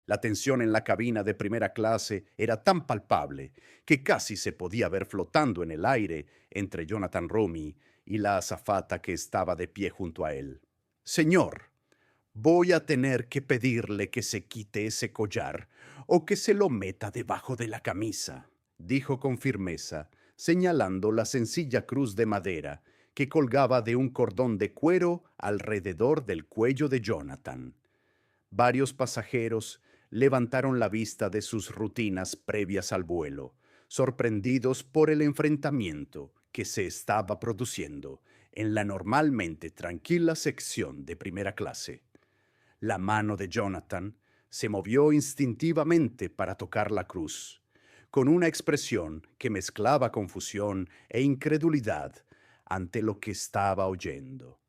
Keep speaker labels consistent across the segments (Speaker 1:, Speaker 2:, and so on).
Speaker 1: La tensión en la cabina de primera clase era tan palpable que casi se podía ver flotando en el aire entre Jonathan Romy y la azafata que estaba de pie junto a él. Señor, voy a tener que pedirle que se quite ese collar o que se lo meta debajo de la camisa, dijo con firmeza, señalando la sencilla cruz de madera que colgaba de un cordón de cuero alrededor del cuello de Jonathan. Varios pasajeros levantaron la vista de sus rutinas previas al vuelo, sorprendidos por el enfrentamiento que se estaba produciendo en la normalmente tranquila sección de primera clase. La mano de Jonathan se movió instintivamente para tocar la cruz, con una expresión que mezclaba confusión e incredulidad ante lo que estaba oyendo.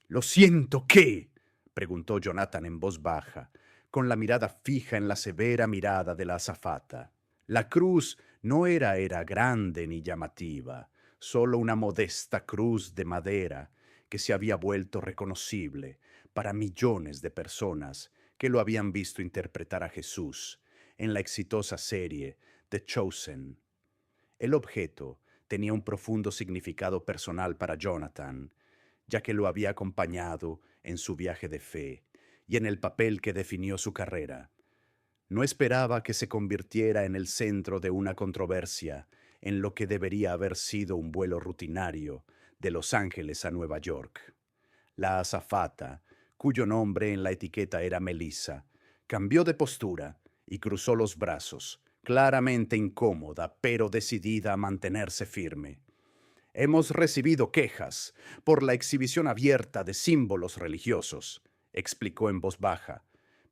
Speaker 1: «Lo siento, ¿qué?», preguntó Jonathan en voz baja, con la mirada fija en la severa mirada de la azafata. La cruz no era grande ni llamativa, solo una modesta cruz de madera que se había vuelto reconocible para millones de personas que lo habían visto interpretar a Jesús en la exitosa serie The Chosen. El objeto tenía un profundo significado personal para Jonathan, ya que lo había acompañado en su viaje de fe y en el papel que definió su carrera. No esperaba que se convirtiera en el centro de una controversia en lo que debería haber sido un vuelo rutinario de Los Ángeles a Nueva York. La azafata, cuyo nombre en la etiqueta era Melissa, cambió de postura y cruzó los brazos, claramente incómoda, pero decidida a mantenerse firme. Hemos recibido quejas por la exhibición abierta de símbolos religiosos, explicó en voz baja,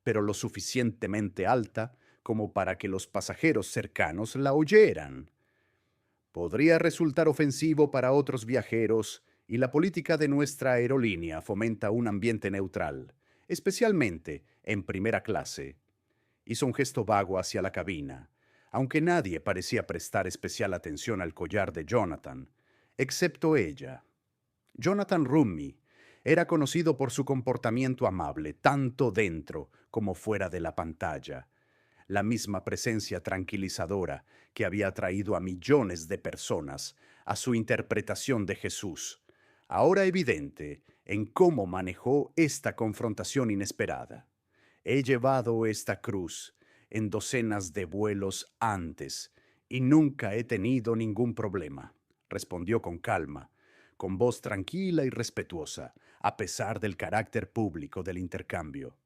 Speaker 1: pero lo suficientemente alta como para que los pasajeros cercanos la oyeran. Podría resultar ofensivo para otros viajeros y la política de nuestra aerolínea fomenta un ambiente neutral, especialmente en primera clase. Hizo un gesto vago hacia la cabina, aunque nadie parecía prestar especial atención al collar de Jonathan, excepto ella. Jonathan Rumney era conocido por su comportamiento amable, tanto dentro como fuera de la pantalla. La misma presencia tranquilizadora que había atraído a millones de personas a su interpretación de Jesús, ahora evidente en cómo manejó esta confrontación inesperada. He llevado esta cruz en docenas de vuelos antes y nunca he tenido ningún problema, respondió con calma, con voz tranquila y respetuosa, a pesar del carácter público del intercambio.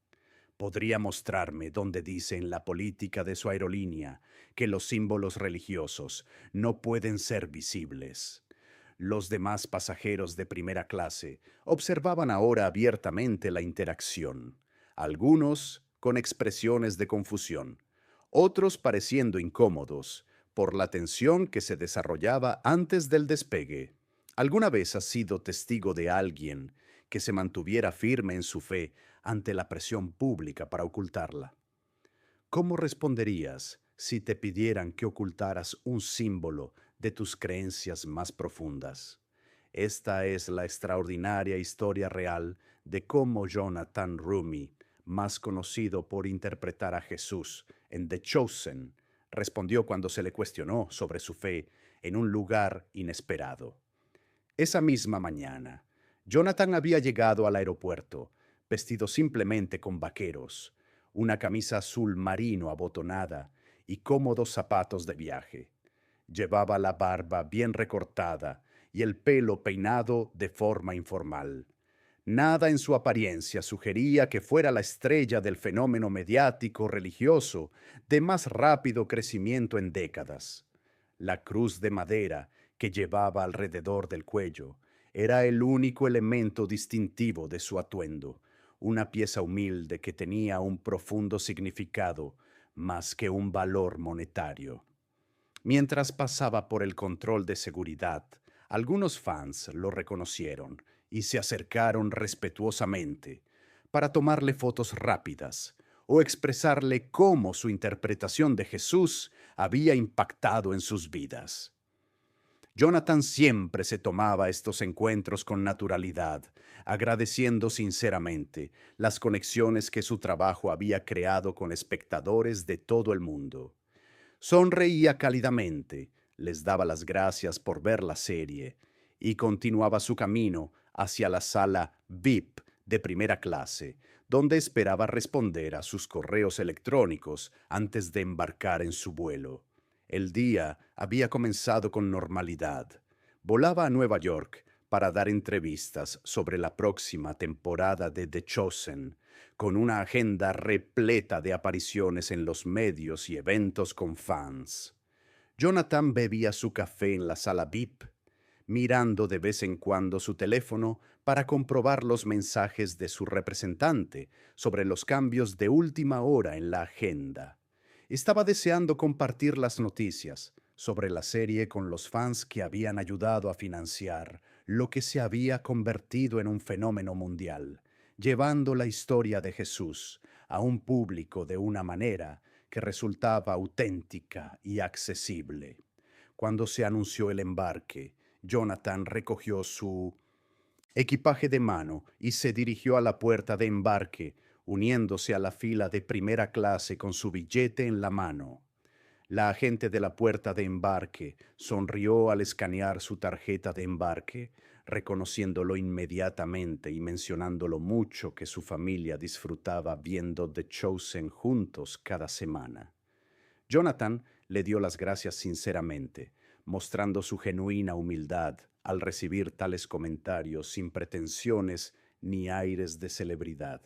Speaker 1: Podría mostrarme dónde dice en la política de su aerolínea que los símbolos religiosos no pueden ser visibles. Los demás pasajeros de primera clase observaban ahora abiertamente la interacción, algunos con expresiones de confusión, otros pareciendo incómodos por la tensión que se desarrollaba antes del despegue. ¿Alguna vez has sido testigo de alguien que se mantuviera firme en su fe ante la presión pública para ocultarla? ¿Cómo responderías si te pidieran que ocultaras un símbolo de tus creencias más profundas? Esta es la extraordinaria historia real de cómo Jonathan Rumi, más conocido por interpretar a Jesús en The Chosen, respondió cuando se le cuestionó sobre su fe en un lugar inesperado. Esa misma mañana, Jonathan había llegado al aeropuerto, vestido simplemente con vaqueros, una camisa azul marino abotonada y cómodos zapatos de viaje. Llevaba la barba bien recortada y el pelo peinado de forma informal. Nada en su apariencia sugería que fuera la estrella del fenómeno mediático religioso de más rápido crecimiento en décadas. La cruz de madera que llevaba alrededor del cuello era el único elemento distintivo de su atuendo, una pieza humilde que tenía un profundo significado más que un valor monetario. Mientras pasaba por el control de seguridad, algunos fans lo reconocieron y se acercaron respetuosamente para tomarle fotos rápidas o expresarle cómo su interpretación de Jesús había impactado en sus vidas. Jonathan siempre se tomaba estos encuentros con naturalidad, agradeciendo sinceramente las conexiones que su trabajo había creado con espectadores de todo el mundo. Sonreía cálidamente, les daba las gracias por ver la serie y continuaba su camino hacia la sala VIP de primera clase, donde esperaba responder a sus correos electrónicos antes de embarcar en su vuelo. El día había comenzado con normalidad. Volaba a Nueva York para dar entrevistas sobre la próxima temporada de The Chosen, con una agenda repleta de apariciones en los medios y eventos con fans. Jonathan bebía su café en la sala VIP, mirando de vez en cuando su teléfono para comprobar los mensajes de su representante sobre los cambios de última hora en la agenda. Estaba deseando compartir las noticias sobre la serie con los fans que habían ayudado a financiar lo que se había convertido en un fenómeno mundial, llevando la historia de Jesús a un público de una manera que resultaba auténtica y accesible. Cuando se anunció el embarque, Jonathan recogió su equipaje de mano y se dirigió a la puerta de embarque, uniéndose a la fila de primera clase con su billete en la mano. La agente de la puerta de embarque sonrió al escanear su tarjeta de embarque, reconociéndolo inmediatamente y mencionando lo mucho que su familia disfrutaba viendo The Chosen juntos cada semana. Jonathan le dio las gracias sinceramente, mostrando su genuina humildad al recibir tales comentarios sin pretensiones ni aires de celebridad.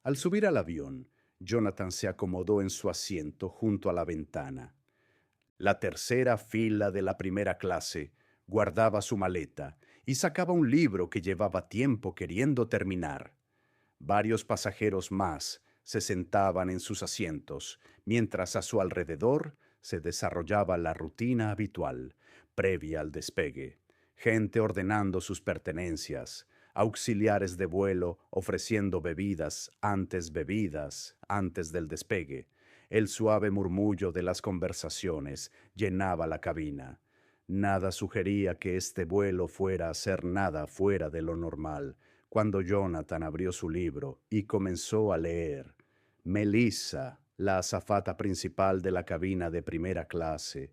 Speaker 1: Al subir al avión, Jonathan se acomodó en su asiento junto a la ventana. La tercera fila de la primera clase guardaba su maleta y sacaba un libro que llevaba tiempo queriendo terminar. Varios pasajeros más se sentaban en sus asientos, mientras a su alrededor se desarrollaba la rutina habitual, previa al despegue. Gente ordenando sus pertenencias, auxiliares de vuelo ofreciendo bebidas antes del despegue. El suave murmullo de las conversaciones llenaba la cabina. Nada sugería que este vuelo fuera a ser nada fuera de lo normal, cuando Jonathan abrió su libro y comenzó a leer. Melissa, la azafata principal de la cabina de primera clase,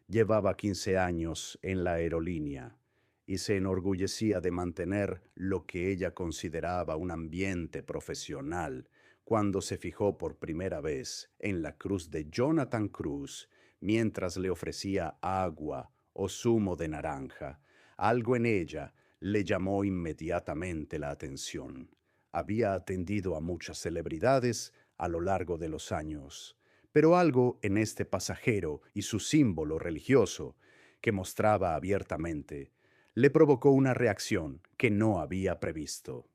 Speaker 1: llevaba 15 años en la aerolínea y se enorgullecía de mantener lo que ella consideraba un ambiente profesional cuando se fijó por primera vez en la cruz de Jonathan Cruz mientras le ofrecía agua o zumo de naranja. Algo en ella le llamó inmediatamente la atención. Había atendido a muchas celebridades a lo largo de los años, pero algo en este pasajero y su símbolo religioso, que mostraba abiertamente, le provocó una reacción que no había previsto.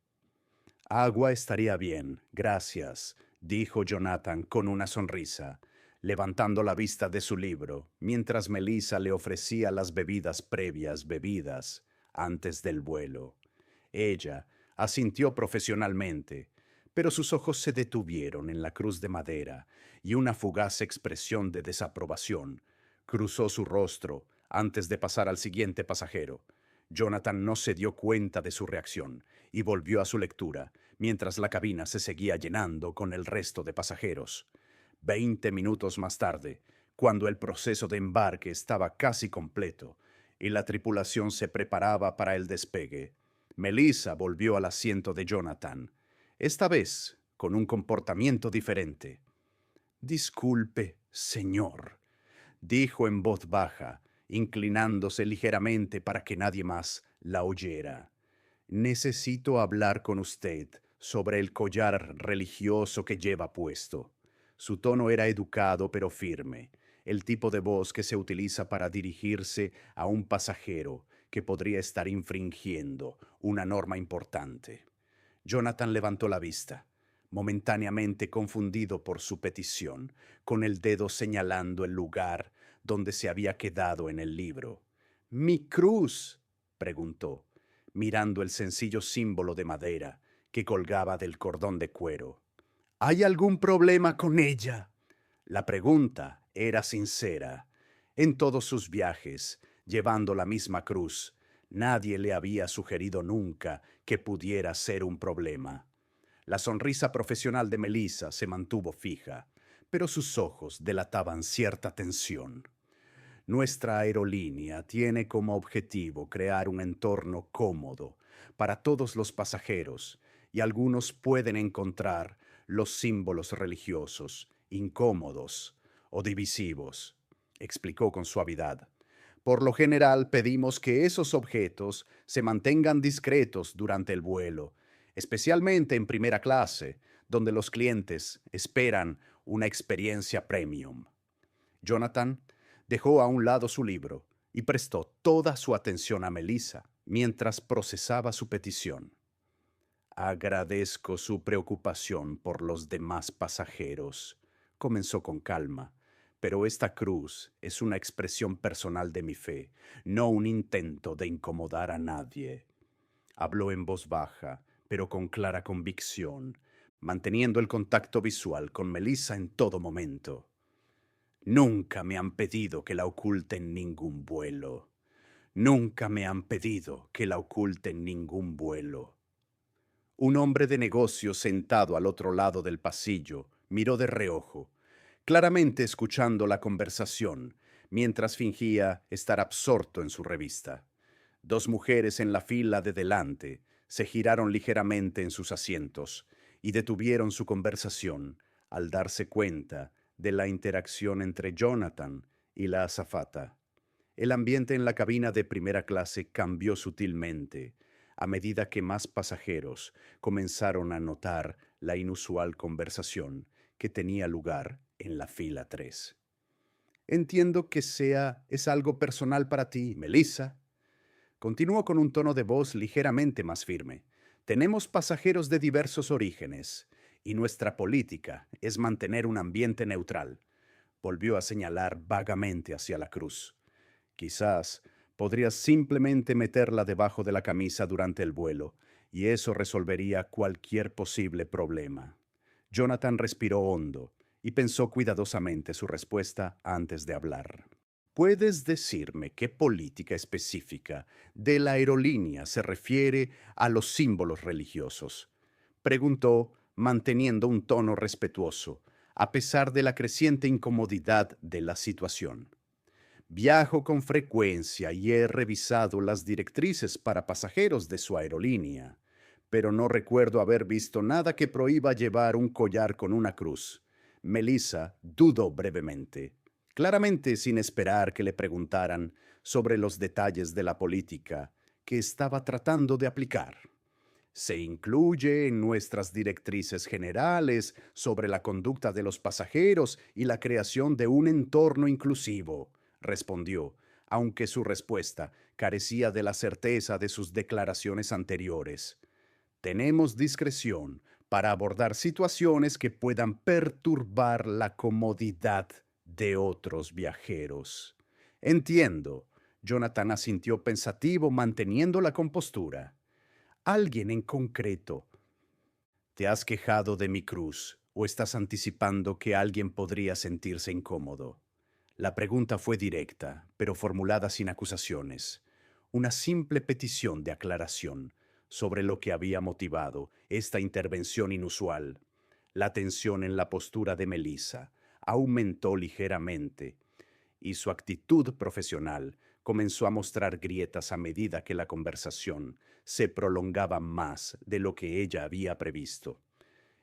Speaker 1: Agua estaría bien, gracias, dijo Jonathan con una sonrisa, levantando la vista de su libro, mientras Melissa le ofrecía las bebidas previas bebidas antes del vuelo. Ella asintió profesionalmente, pero sus ojos se detuvieron en la cruz de madera y una fugaz expresión de desaprobación cruzó su rostro antes de pasar al siguiente pasajero. Jonathan no se dio cuenta de su reacción y volvió a su lectura, mientras la cabina se seguía llenando con el resto de pasajeros. 20 minutos más tarde, cuando el proceso de embarque estaba casi completo y la tripulación se preparaba para el despegue, Melissa volvió al asiento de Jonathan, esta vez con un comportamiento diferente. «Disculpe, señor», dijo en voz baja, inclinándose ligeramente para que nadie más la oyera. «Necesito hablar con usted sobre el collar religioso que lleva puesto». Su tono era educado pero firme, el tipo de voz que se utiliza para dirigirse a un pasajero que podría estar infringiendo una norma importante. Jonathan levantó la vista, momentáneamente confundido por su petición, con el dedo señalando el lugar donde se había quedado en el libro. «¿Mi cruz?», preguntó, mirando el sencillo símbolo de madera que colgaba del cordón de cuero. «¿Hay algún problema con ella?». La pregunta era sincera. En todos sus viajes, llevando la misma cruz. Nadie le había sugerido nunca que pudiera ser un problema. La sonrisa profesional de Melissa se mantuvo fija, pero sus ojos delataban cierta tensión. Nuestra aerolínea tiene como objetivo crear un entorno cómodo para todos los pasajeros y algunos pueden encontrar los símbolos religiosos incómodos o divisivos, explicó con suavidad. Por lo general pedimos que esos objetos se mantengan discretos durante el vuelo, especialmente en primera clase, donde los clientes esperan una experiencia premium. Jonathan dejó a un lado su libro y prestó toda su atención a Melissa mientras procesaba su petición. Agradezco su preocupación por los demás pasajeros, comenzó con calma, pero esta cruz es una expresión personal de mi fe, no un intento de incomodar a nadie. Habló en voz baja, pero con clara convicción, manteniendo el contacto visual con Melissa en todo momento. Nunca me han pedido que la oculte en ningún vuelo. Nunca me han pedido que la oculte en ningún vuelo. Un hombre de negocios sentado al otro lado del pasillo miró de reojo, claramente escuchando la conversación, mientras fingía estar absorto en su revista. Dos mujeres en la fila de delante se giraron ligeramente en sus asientos y detuvieron su conversación al darse cuenta de la interacción entre Jonathan y la azafata. El ambiente en la cabina de primera clase cambió sutilmente a medida que más pasajeros comenzaron a notar la inusual conversación que tenía lugar en la fila 3. Entiendo que es algo personal para ti, Melissa. Continuó con un tono de voz ligeramente más firme. Tenemos pasajeros de diversos orígenes y nuestra política es mantener un ambiente neutral. Volvió a señalar vagamente hacia la cruz. Quizás podrías simplemente meterla debajo de la camisa durante el vuelo, y eso resolvería cualquier posible problema. Jonathan respiró hondo y pensó cuidadosamente su respuesta antes de hablar. ¿Puedes decirme qué política específica de la aerolínea se refiere a los símbolos religiosos? Preguntó, manteniendo un tono respetuoso, a pesar de la creciente incomodidad de la situación. Viajo con frecuencia y he revisado las directrices para pasajeros de su aerolínea, pero no recuerdo haber visto nada que prohíba llevar un collar con una cruz. Melissa dudó brevemente, claramente sin esperar que le preguntaran sobre los detalles de la política que estaba tratando de aplicar. Se incluye en nuestras directrices generales sobre la conducta de los pasajeros y la creación de un entorno inclusivo, respondió, aunque su respuesta carecía de la certeza de sus declaraciones anteriores. Tenemos discreción para abordar situaciones que puedan perturbar la comodidad de otros viajeros. Entiendo. Jonathan asintió pensativo, manteniendo la compostura. ¿Alguien en concreto te has quejado de mi cruz o estás anticipando que alguien podría sentirse incómodo? La pregunta fue directa, pero formulada sin acusaciones. Una simple petición de aclaración sobre lo que había motivado esta intervención inusual. La tensión en la postura de Melissa aumentó ligeramente y su actitud profesional comenzó a mostrar grietas a medida que la conversación se prolongaba más de lo que ella había previsto.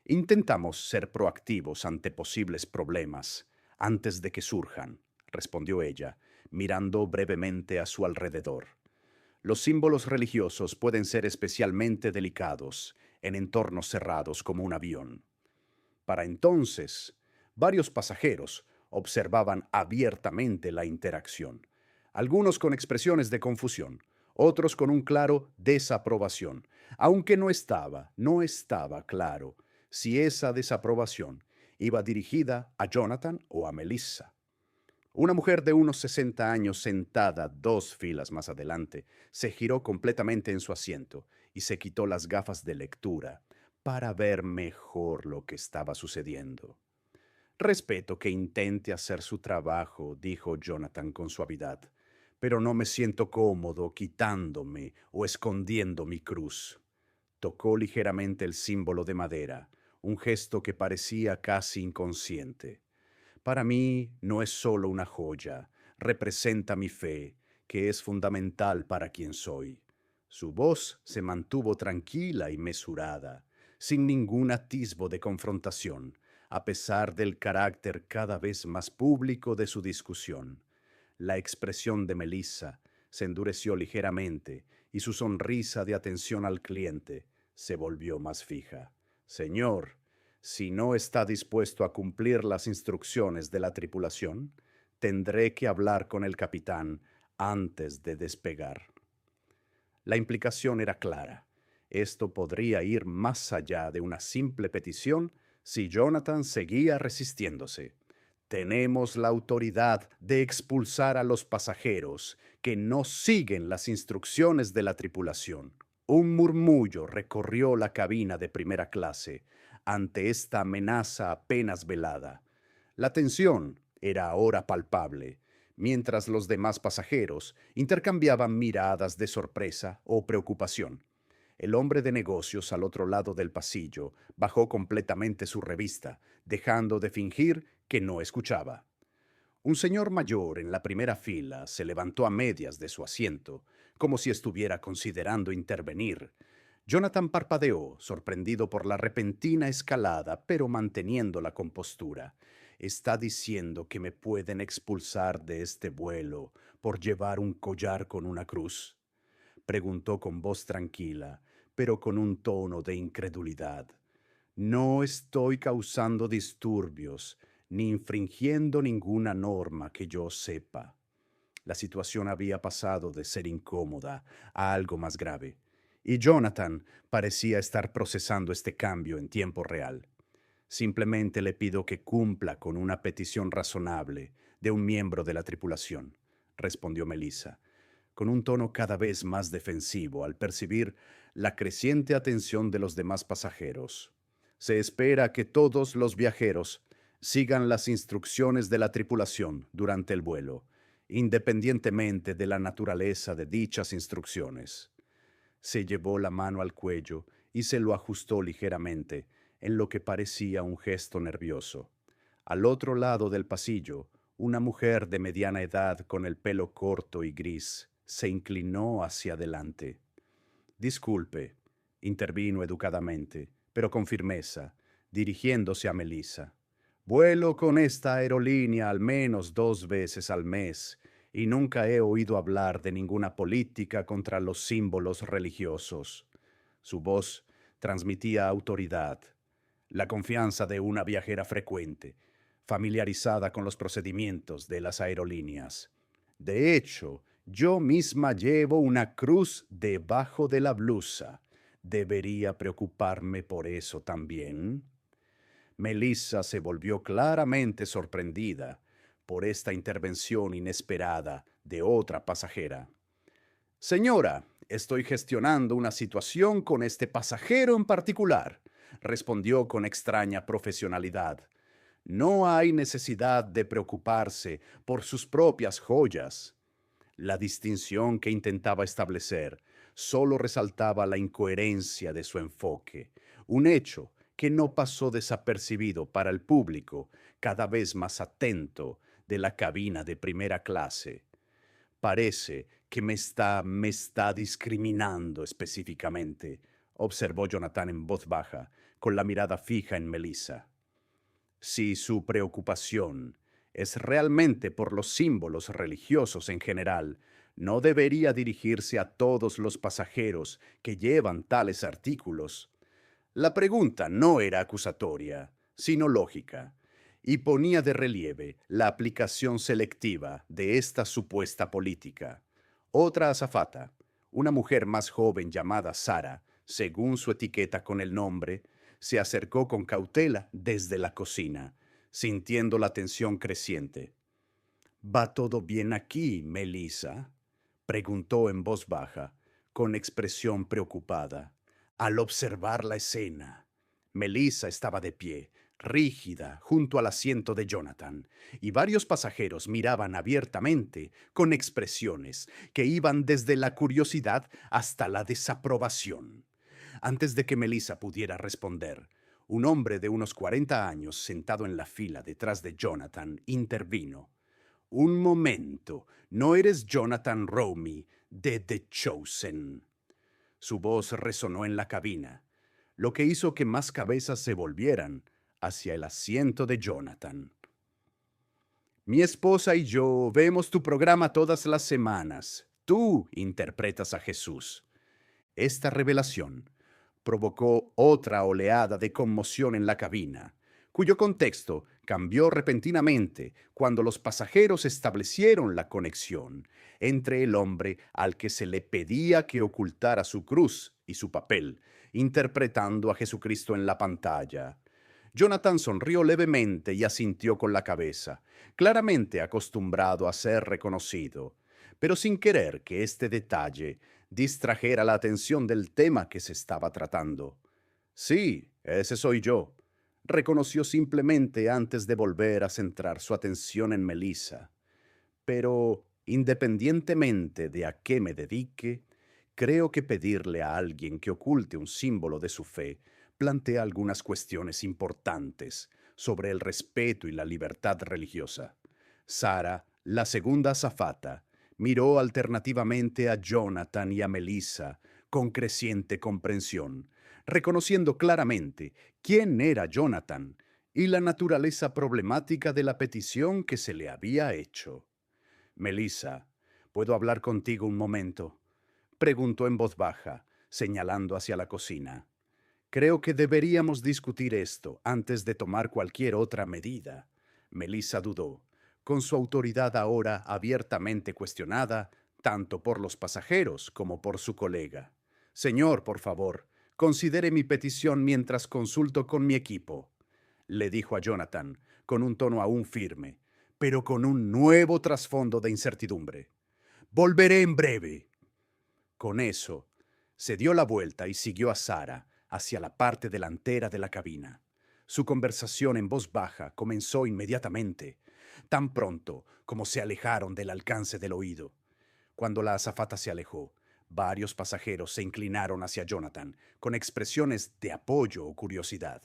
Speaker 1: Intentamos ser proactivos ante posibles problemas antes de que surjan, respondió ella, mirando brevemente a su alrededor. Los símbolos religiosos pueden ser especialmente delicados en entornos cerrados como un avión. Para entonces, varios pasajeros observaban abiertamente la interacción, algunos con expresiones de confusión, otros con un claro desaprobación, aunque no estaba claro si esa desaprobación iba dirigida a Jonathan o a Melissa. Una mujer de unos 60 años sentada 2 filas más adelante se giró completamente en su asiento y se quitó las gafas de lectura para ver mejor lo que estaba sucediendo. Respeto que intente hacer su trabajo, dijo Jonathan con suavidad, pero no me siento cómodo quitándome o escondiendo mi cruz. Tocó ligeramente el símbolo de madera, un gesto que parecía casi inconsciente. Para mí no es solo una joya, representa mi fe, que es fundamental para quien soy. Su voz se mantuvo tranquila y mesurada, sin ningún atisbo de confrontación, a pesar del carácter cada vez más público de su discusión. La expresión de Melissa se endureció ligeramente y su sonrisa de atención al cliente se volvió más fija. Señor, si no está dispuesto a cumplir las instrucciones de la tripulación, tendré que hablar con el capitán antes de despegar. La implicación era clara. Esto podría ir más allá de una simple petición si Jonathan seguía resistiéndose. Tenemos la autoridad de expulsar a los pasajeros que no siguen las instrucciones de la tripulación. Un murmullo recorrió la cabina de primera clase ante esta amenaza apenas velada. La tensión era ahora palpable, mientras los demás pasajeros intercambiaban miradas de sorpresa o preocupación. El hombre de negocios al otro lado del pasillo bajó completamente su revista, dejando de fingir que no escuchaba. Un señor mayor en la primera fila se levantó a medias de su asiento, como si estuviera considerando intervenir. Jonathan parpadeó, sorprendido por la repentina escalada, pero manteniendo la compostura. ¿Está diciendo que me pueden expulsar de este vuelo por llevar un collar con una cruz? Preguntó con voz tranquila, pero con un tono de incredulidad. No estoy causando disturbios ni infringiendo ninguna norma que yo sepa. La situación había pasado de ser incómoda a algo más grave, y Jonathan parecía estar procesando este cambio en tiempo real. Simplemente le pido que cumpla con una petición razonable de un miembro de la tripulación, respondió Melissa, con un tono cada vez más defensivo al percibir la creciente atención de los demás pasajeros. Se espera que todos los viajeros sigan las instrucciones de la tripulación durante el vuelo, independientemente de la naturaleza de dichas instrucciones. Se llevó la mano al cuello y se lo ajustó ligeramente, en lo que parecía un gesto nervioso. Al otro lado del pasillo, una mujer de mediana edad con el pelo corto y gris se inclinó hacia adelante. Disculpe, intervino educadamente, pero con firmeza, dirigiéndose a Melissa. Vuelo con esta aerolínea al menos 2 veces al mes y nunca he oído hablar de ninguna política contra los símbolos religiosos. Su voz transmitía autoridad, la confianza de una viajera frecuente, familiarizada con los procedimientos de las aerolíneas. De hecho, yo misma llevo una cruz debajo de la blusa. ¿Debería preocuparme por eso también? Melissa se volvió claramente sorprendida por esta intervención inesperada de otra pasajera. Señora, estoy gestionando una situación con este pasajero en particular, respondió con extraña profesionalidad. No hay necesidad de preocuparse por sus propias joyas. La distinción que intentaba establecer solo resaltaba la incoherencia de su enfoque, un hecho que no pasó desapercibido para el público, cada vez más atento, de la cabina de primera clase. Parece que me está discriminando específicamente, observó Jonathan en voz baja, con la mirada fija en Melissa. Si su preocupación es realmente por los símbolos religiosos en general, no debería dirigirse a todos los pasajeros que llevan tales artículos. La pregunta no era acusatoria, sino lógica, y ponía de relieve la aplicación selectiva de esta supuesta política. Otra azafata, una mujer más joven llamada Sara, según su etiqueta con el nombre, se acercó con cautela desde la cocina, sintiendo la tensión creciente. ¿Va todo bien aquí, Melissa? Preguntó en voz baja, con expresión preocupada. Al observar la escena, Melissa estaba de pie, rígida, junto al asiento de Jonathan, y varios pasajeros miraban abiertamente, con expresiones que iban desde la curiosidad hasta la desaprobación. Antes de que Melissa pudiera responder, un hombre de unos 40 años sentado en la fila detrás de Jonathan intervino. Un momento, no eres Jonathan Romy de The Chosen. Su voz resonó en la cabina, lo que hizo que más cabezas se volvieran hacia el asiento de Jonathan. Mi esposa y yo vemos tu programa todas las semanas. Tú interpretas a Jesús. Esta revelación provocó otra oleada de conmoción en la cabina, cuyo contexto cambió repentinamente cuando los pasajeros establecieron la conexión entre el hombre al que se le pedía que ocultara su cruz y su papel, interpretando a Jesucristo en la pantalla. Jonathan sonrió levemente y asintió con la cabeza, claramente acostumbrado a ser reconocido, pero sin querer que este detalle distrajera la atención del tema que se estaba tratando. Sí, ese soy yo, reconoció simplemente antes de volver a centrar su atención en Melissa. Pero, independientemente de a qué me dedique, creo que pedirle a alguien que oculte un símbolo de su fe plantea algunas cuestiones importantes sobre el respeto y la libertad religiosa. Sara, la segunda azafata, miró alternativamente a Jonathan y a Melissa con creciente comprensión, reconociendo claramente quién era Jonathan y la naturaleza problemática de la petición que se le había hecho. Melissa, ¿puedo hablar contigo un momento?, preguntó en voz baja, señalando hacia la cocina. Creo que deberíamos discutir esto antes de tomar cualquier otra medida. Melissa dudó, con su autoridad ahora abiertamente cuestionada, tanto por los pasajeros como por su colega. Señor, por favor, considere mi petición mientras consulto con mi equipo, le dijo a Jonathan, con un tono aún firme, pero con un nuevo trasfondo de incertidumbre. Volveré en breve. Con eso, se dio la vuelta y siguió a Sara hacia la parte delantera de la cabina. Su conversación en voz baja comenzó inmediatamente, tan pronto como se alejaron del alcance del oído. Cuando la azafata se alejó, varios pasajeros se inclinaron hacia Jonathan con expresiones de apoyo o curiosidad.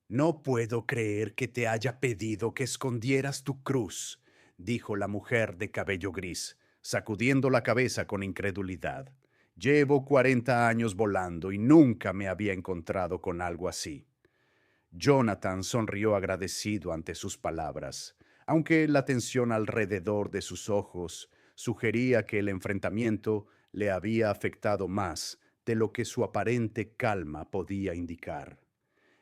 Speaker 1: No puedo creer que te haya pedido que escondieras tu cruz, dijo la mujer de cabello gris, sacudiendo la cabeza con incredulidad. Llevo 40 años volando y nunca me había encontrado con algo así. Jonathan sonrió agradecido ante sus palabras, aunque la tensión alrededor de sus ojos sugería que el enfrentamiento le había afectado más de lo que su aparente calma podía indicar.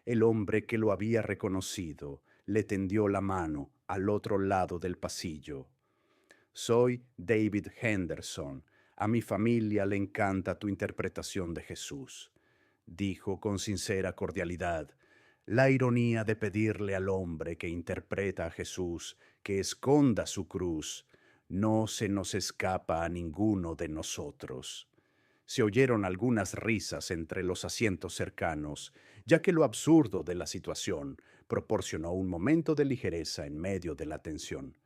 Speaker 1: El hombre que lo había reconocido le tendió la mano al otro lado del pasillo. Soy David Henderson. A mi familia le encanta tu interpretación de Jesús, dijo con sincera cordialidad. La ironía de pedirle al hombre que interpreta a Jesús que esconda su cruz no se nos escapa a ninguno de nosotros. Se oyeron algunas risas entre los asientos cercanos, ya que lo absurdo de la situación proporcionó un momento de ligereza en medio de la tensión.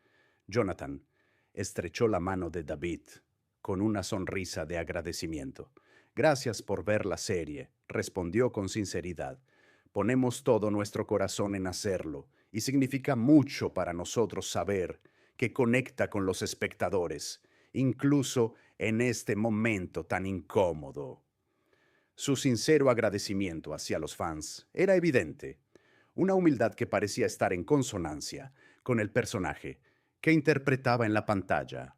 Speaker 1: Jonathan estrechó la mano de David con una sonrisa de agradecimiento. Gracias por ver la serie, respondió con sinceridad. Ponemos todo nuestro corazón en hacerlo, y significa mucho para nosotros saber que conecta con los espectadores, incluso en este momento tan incómodo. Su sincero agradecimiento hacia los fans era evidente, una humildad que parecía estar en consonancia con el personaje que interpretaba en la pantalla.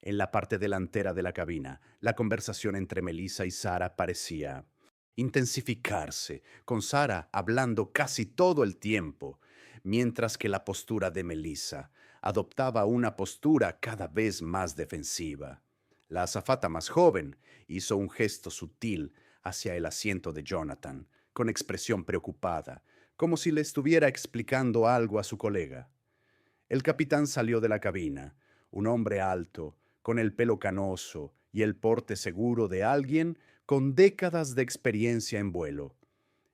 Speaker 1: En la parte delantera de la cabina, la conversación entre Melissa y Sara parecía intensificarse, con Sara hablando casi todo el tiempo, mientras que la postura de Melissa adoptaba una postura cada vez más defensiva. La azafata más joven hizo un gesto sutil hacia el asiento de Jonathan, con expresión preocupada, como si le estuviera explicando algo a su colega. El capitán salió de la cabina, un hombre alto, con el pelo canoso y el porte seguro de alguien con décadas de experiencia en vuelo.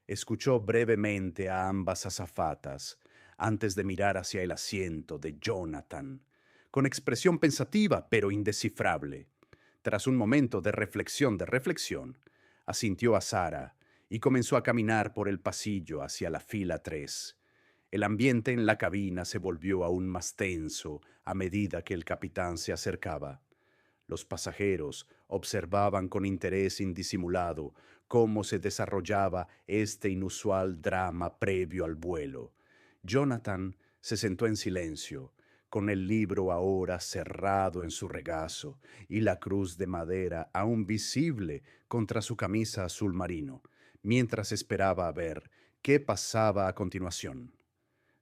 Speaker 1: Escuchó brevemente a ambas azafatas antes de mirar hacia el asiento de Jonathan, con expresión pensativa pero indescifrable. Tras un momento de reflexión, asintió a Sara y comenzó a caminar por el pasillo hacia la fila 3. El ambiente en la cabina se volvió aún más tenso a medida que el capitán se acercaba. Los pasajeros observaban con interés indisimulado cómo se desarrollaba este inusual drama previo al vuelo. Jonathan se sentó en silencio, con el libro ahora cerrado en su regazo y la cruz de madera aún visible contra su camisa azul marino, mientras esperaba a ver qué pasaba a continuación.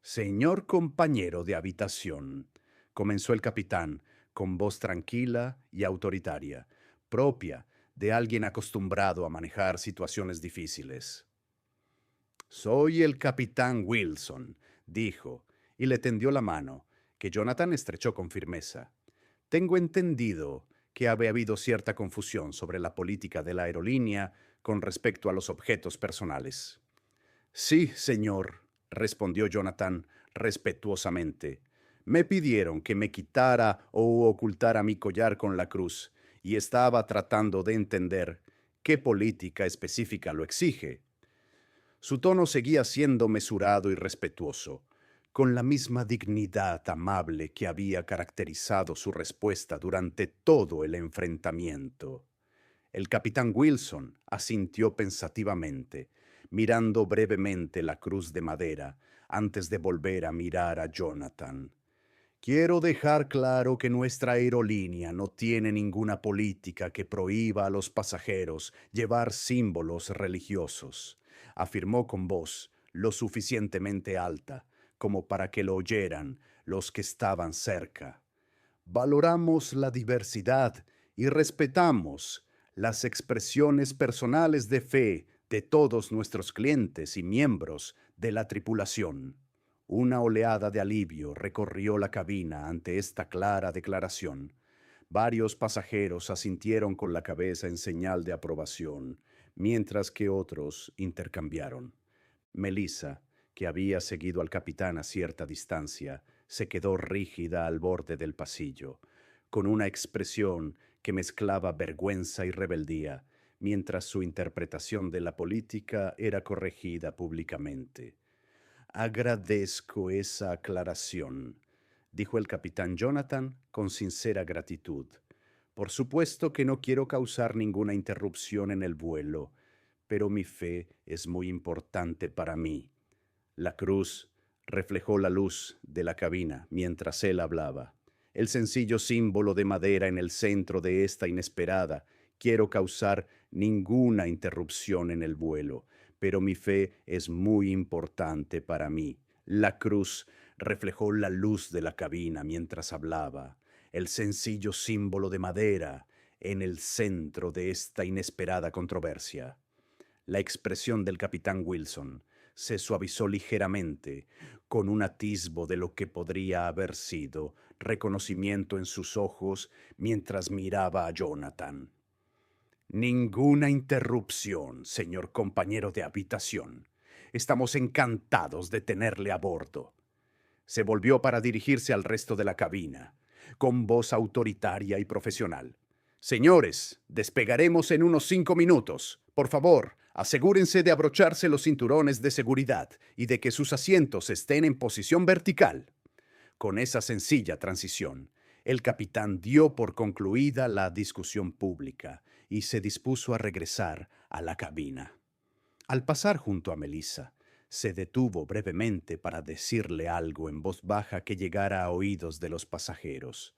Speaker 1: Señor compañero de habitación, comenzó el capitán con voz tranquila y autoritaria, propia de alguien acostumbrado a manejar situaciones difíciles. Soy el capitán Wilson, dijo, y le tendió la mano, que Jonathan estrechó con firmeza. Tengo entendido que había habido cierta confusión sobre la política de la aerolínea con respecto a los objetos personales. Sí, señor, respondió Jonathan respetuosamente. Me pidieron que me quitara o ocultara mi collar con la cruz, y estaba tratando de entender qué política específica lo exige. Su tono seguía siendo mesurado y respetuoso, con la misma dignidad amable que había caracterizado su respuesta durante todo el enfrentamiento. El capitán Wilson asintió pensativamente, mirando brevemente la cruz de madera antes de volver a mirar a Jonathan. Quiero dejar claro que nuestra aerolínea no tiene ninguna política que prohíba a los pasajeros llevar símbolos religiosos, afirmó con voz lo suficientemente alta como para que lo oyeran los que estaban cerca. Valoramos la diversidad y respetamos las expresiones personales de fe de todos nuestros clientes y miembros de la tripulación. Una oleada de alivio recorrió la cabina ante esta clara declaración. Varios pasajeros asintieron con la cabeza en señal de aprobación, mientras que otros intercambiaron. Melissa, que había seguido al capitán a cierta distancia, se quedó rígida al borde del pasillo, con una expresión que mezclaba vergüenza y rebeldía, mientras su interpretación de la política era corregida públicamente. Agradezco esa aclaración, dijo el capitán Jonathan con sincera gratitud. Por supuesto que no quiero causar ninguna interrupción en el vuelo, pero mi fe es muy importante para mí. La cruz reflejó la luz de la cabina mientras él hablaba. El sencillo símbolo de madera en el centro de esta inesperada. Quiero causar ninguna interrupción en el vuelo, pero mi fe es muy importante para mí. La cruz reflejó la luz de la cabina mientras hablaba. El sencillo símbolo de madera en el centro de esta inesperada controversia. La expresión del capitán Wilson se suavizó ligeramente, con un atisbo de lo que podría haber sido reconocimiento en sus ojos mientras miraba a Jonathan. Ninguna interrupción, señor compañero de habitación. Estamos encantados de tenerle a bordo. Se volvió para dirigirse al resto de la cabina, con voz autoritaria y profesional. Señores, despegaremos en unos 5 minutos. Por favor, asegúrense de abrocharse los cinturones de seguridad y de que sus asientos estén en posición vertical. Con esa sencilla transición, el capitán dio por concluida la discusión pública y se dispuso a regresar a la cabina. Al pasar junto a Melissa, se detuvo brevemente para decirle algo en voz baja que llegara a oídos de los pasajeros.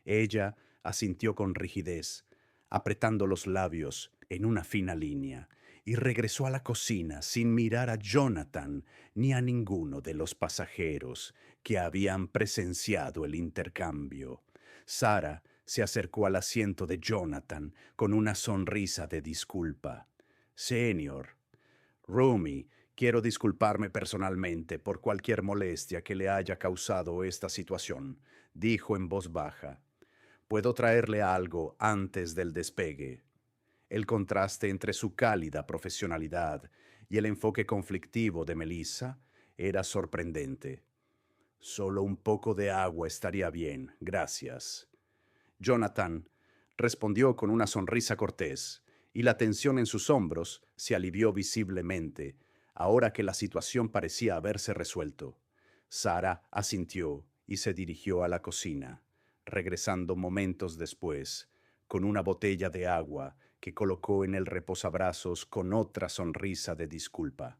Speaker 1: Ella asintió con rigidez, apretando los labios en una fina línea, y regresó a la cocina sin mirar a Jonathan ni a ninguno de los pasajeros que habían presenciado el intercambio. Sara se acercó al asiento de Jonathan con una sonrisa de disculpa. Señor, Rumi, quiero disculparme personalmente por cualquier molestia que le haya causado esta situación, dijo en voz baja. Puedo traerle algo antes del despegue. El contraste entre su cálida profesionalidad y el enfoque conflictivo de Melissa era sorprendente. Solo un poco de agua estaría bien, gracias. Jonathan respondió con una sonrisa cortés, y la tensión en sus hombros se alivió visiblemente, ahora que la situación parecía haberse resuelto. Sara asintió y se dirigió a la cocina, regresando momentos después, con una botella de agua que colocó en el reposabrazos con otra sonrisa de disculpa.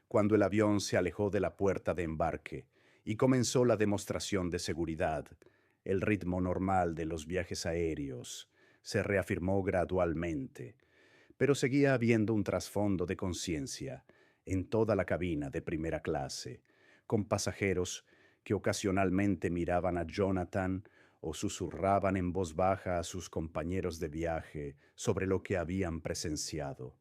Speaker 1: Cuando el avión se alejó de la puerta de embarque y comenzó la demostración de seguridad, el ritmo normal de los viajes aéreos se reafirmó gradualmente, pero seguía habiendo un trasfondo de conciencia en toda la cabina de primera clase, con pasajeros que ocasionalmente miraban a Jonathan o susurraban en voz baja a sus compañeros de viaje sobre lo que habían presenciado.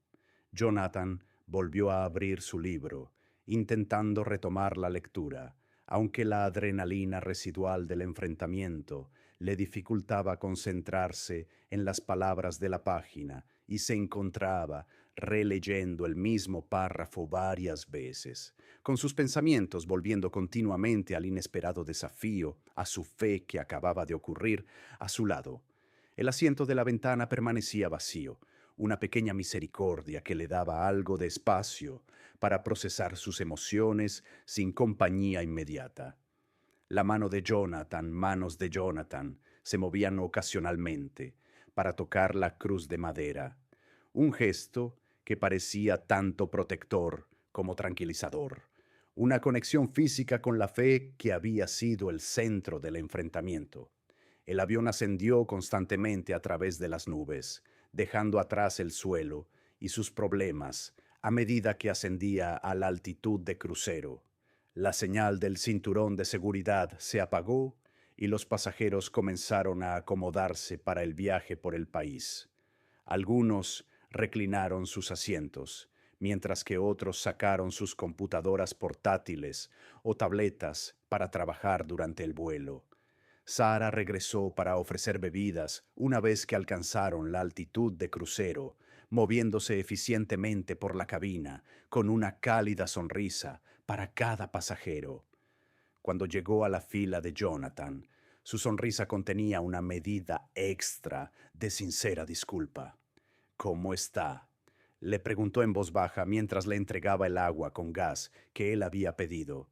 Speaker 1: Jonathan volvió a abrir su libro, intentando retomar la lectura, aunque la adrenalina residual del enfrentamiento le dificultaba concentrarse en las palabras de la página y se encontraba releyendo el mismo párrafo varias veces, con sus pensamientos volviendo continuamente al inesperado desafío, a su fe que acababa de ocurrir a su lado. El asiento de la ventana permanecía vacío, una pequeña misericordia que le daba algo de espacio para procesar sus emociones sin compañía inmediata. La mano de Jonathan, manos de Jonathan, se movían ocasionalmente para tocar la cruz de madera, un gesto que parecía tanto protector como tranquilizador, una conexión física con la fe que había sido el centro del enfrentamiento. El avión ascendió constantemente a través de las nubes, dejando atrás el suelo y sus problemas a medida que ascendía a la altitud de crucero. La señal del cinturón de seguridad se apagó y los pasajeros comenzaron a acomodarse para el viaje por el país. Algunos reclinaron sus asientos, mientras que otros sacaron sus computadoras portátiles o tabletas para trabajar durante el vuelo. Sara regresó para ofrecer bebidas una vez que alcanzaron la altitud de crucero, moviéndose eficientemente por la cabina con una cálida sonrisa para cada pasajero. Cuando llegó a la fila de Jonathan, su sonrisa contenía una medida extra de sincera disculpa. ¿Cómo está?, le preguntó en voz baja mientras le entregaba el agua con gas que él había pedido.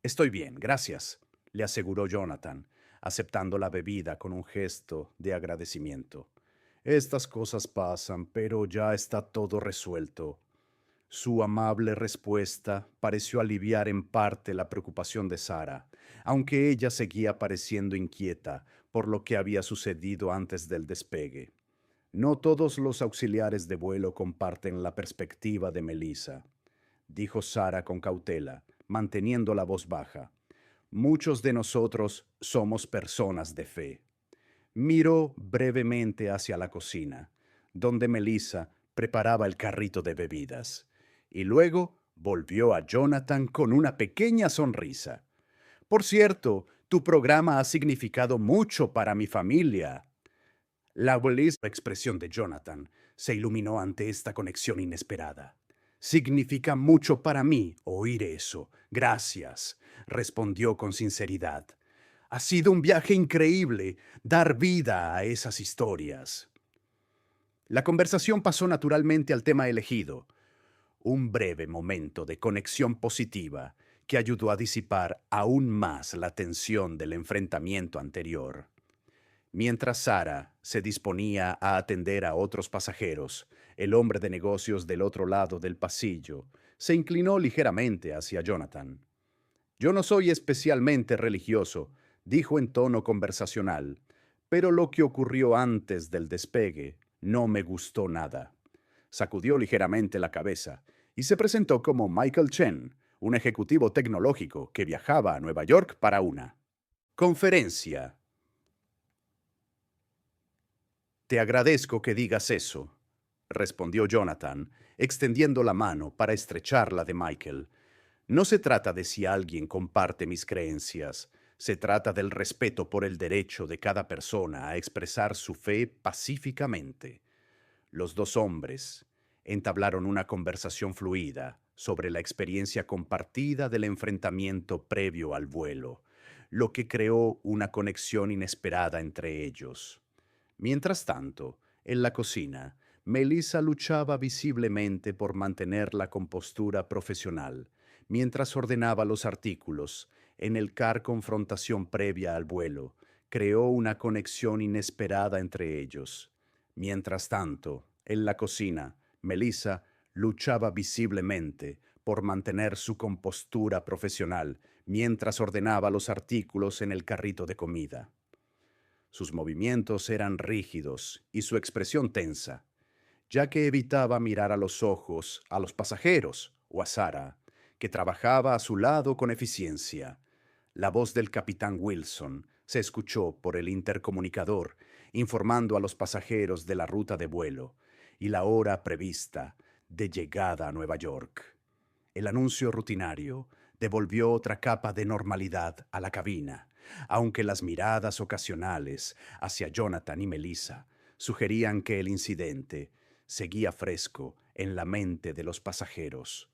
Speaker 1: Estoy bien, gracias, le aseguró Jonathan, aceptando la bebida con un gesto de agradecimiento. Estas cosas pasan, pero ya está todo resuelto. Su amable respuesta pareció aliviar en parte la preocupación de Sara, aunque ella seguía pareciendo inquieta por lo que había sucedido antes del despegue. No todos los auxiliares de vuelo comparten la perspectiva de Melissa, dijo Sara con cautela, manteniendo la voz baja. Muchos de nosotros somos personas de fe. Miró brevemente hacia la cocina, donde Melissa preparaba el carrito de bebidas, y luego volvió a Jonathan con una pequeña sonrisa. Por cierto, tu programa ha significado mucho para mi familia. La abuelista expresión de Jonathan se iluminó ante esta conexión inesperada. Significa mucho para mí oír eso. Gracias, respondió con sinceridad. Ha sido un viaje increíble dar vida a esas historias. La conversación pasó naturalmente al tema elegido, un breve momento de conexión positiva que ayudó a disipar aún más la tensión del enfrentamiento anterior. Mientras Sara se disponía a atender a otros pasajeros, el hombre de negocios del otro lado del pasillo se inclinó ligeramente hacia Jonathan. Yo no soy especialmente religioso, dijo en tono conversacional, pero lo que ocurrió antes del despegue no me gustó nada. Sacudió ligeramente la cabeza y se presentó como Michael Chen, un ejecutivo tecnológico que viajaba a Nueva York para una conferencia. Te agradezco que digas eso, respondió Jonathan, extendiendo la mano para estrechar la de Michael. No se trata de si alguien comparte mis creencias, se trata del respeto por el derecho de cada persona a expresar su fe pacíficamente. Los dos hombres, Entablaron una conversación fluida sobre la experiencia compartida del enfrentamiento previo al vuelo, lo que creó una conexión inesperada entre ellos. Mientras tanto, en la cocina, Melissa luchaba visiblemente por mantener la compostura profesional, mientras ordenaba los artículos. En el confrontación previa al vuelo, creó una conexión inesperada entre ellos. Mientras tanto, en la cocina, Melissa luchaba visiblemente por mantener su compostura profesional mientras ordenaba los artículos en el carrito de comida. Sus movimientos eran rígidos y su expresión tensa, ya que evitaba mirar a los ojos a los pasajeros o a Sarah, que trabajaba a su lado con eficiencia. La voz del capitán Wilson se escuchó por el intercomunicador, informando a los pasajeros de la ruta de vuelo y la hora prevista de llegada a Nueva York. El anuncio rutinario devolvió otra capa de normalidad a la cabina, aunque las miradas ocasionales hacia Jonathan y Melissa sugerían que el incidente seguía fresco en la mente de los pasajeros.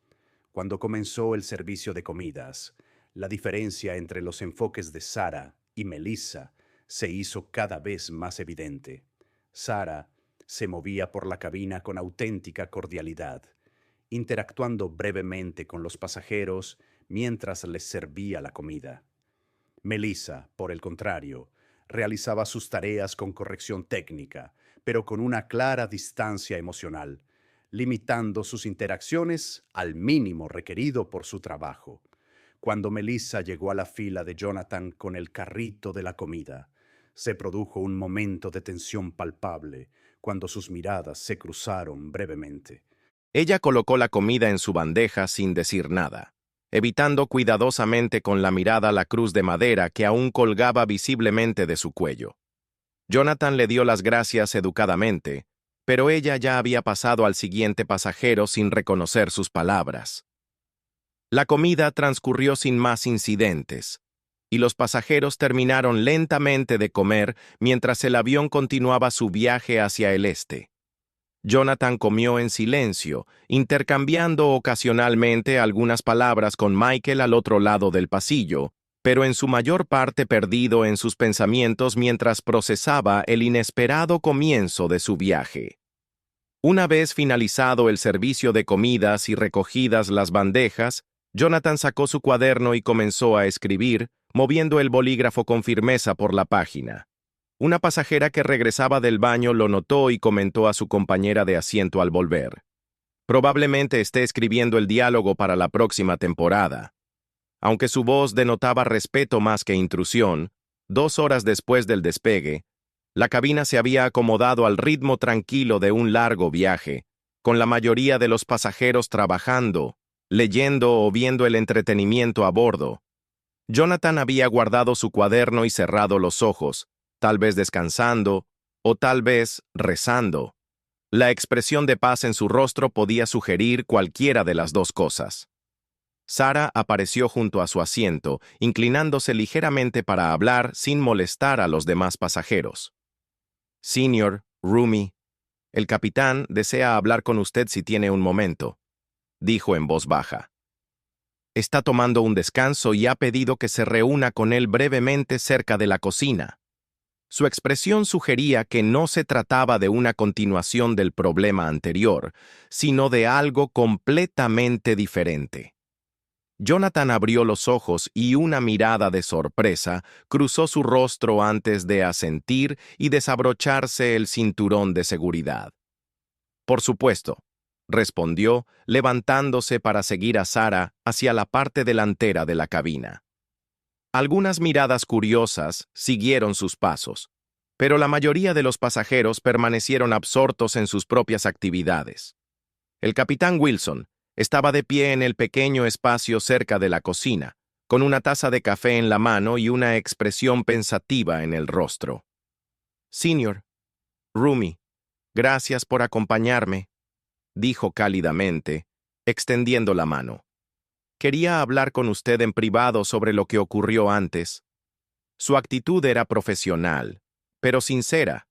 Speaker 1: Cuando comenzó el servicio de comidas, la diferencia entre los enfoques de Sarah y Melissa se hizo cada vez más evidente. Sarah se movía por la cabina con auténtica cordialidad, interactuando brevemente con los pasajeros mientras les servía la comida. Melissa, por el contrario, realizaba sus tareas con corrección técnica, pero con una clara distancia emocional, limitando sus interacciones al mínimo requerido por su trabajo. Cuando Melissa llegó a la fila de Jonathan con el carrito de la comida, se produjo un momento de tensión palpable cuando sus miradas se cruzaron brevemente.
Speaker 2: Ella colocó la comida en su bandeja sin decir nada, evitando cuidadosamente con la mirada la cruz de madera que aún colgaba visiblemente de su cuello. Jonathan le dio las gracias educadamente, pero ella ya había pasado al siguiente pasajero sin reconocer sus palabras. La comida transcurrió sin más incidentes, y los pasajeros terminaron lentamente de comer mientras el avión continuaba su viaje hacia el este. Jonathan comió en silencio, intercambiando ocasionalmente algunas palabras con Michael al otro lado del pasillo, pero en su mayor parte perdido en sus pensamientos mientras procesaba el inesperado comienzo de su viaje. Una vez finalizado el servicio de comidas y recogidas las bandejas, Jonathan sacó su cuaderno y comenzó a escribir, moviendo el bolígrafo con firmeza por la página. Una pasajera que regresaba del baño lo notó y comentó a su compañera de asiento al volver. Probablemente esté escribiendo el diálogo para la próxima temporada. Aunque su voz denotaba respeto más que intrusión, 2 horas después del despegue, la cabina se había acomodado al ritmo tranquilo de un largo viaje, con la mayoría de los pasajeros trabajando, leyendo o viendo el entretenimiento a bordo. Jonathan había guardado su cuaderno y cerrado los ojos, tal vez descansando, o tal vez rezando. La expresión de paz en su rostro podía sugerir cualquiera de las dos cosas. Sarah apareció junto a su asiento, inclinándose ligeramente para hablar sin molestar a los demás pasajeros. «Senior, Rumi, el capitán desea hablar con usted si tiene un momento», dijo en voz baja. «Está tomando un descanso y ha pedido que se reúna con él brevemente cerca de la cocina». Su expresión sugería que no se trataba de una continuación del problema anterior, sino de algo completamente diferente. Jonathan abrió los ojos y una mirada de sorpresa cruzó su rostro antes de asentir y desabrocharse el cinturón de seguridad. «Por supuesto», respondió, levantándose para seguir a Sarah hacia la parte delantera de la cabina. Algunas miradas curiosas siguieron sus pasos, pero la mayoría de los pasajeros permanecieron absortos en sus propias actividades. El capitán Wilson estaba de pie en el pequeño espacio cerca de la cocina, con una taza de café en la mano y una expresión pensativa en el rostro. «Senior, Rumi, gracias por acompañarme», dijo cálidamente, extendiendo la mano. «Quería hablar con usted en privado sobre lo que ocurrió antes». Su actitud era profesional, pero sincera,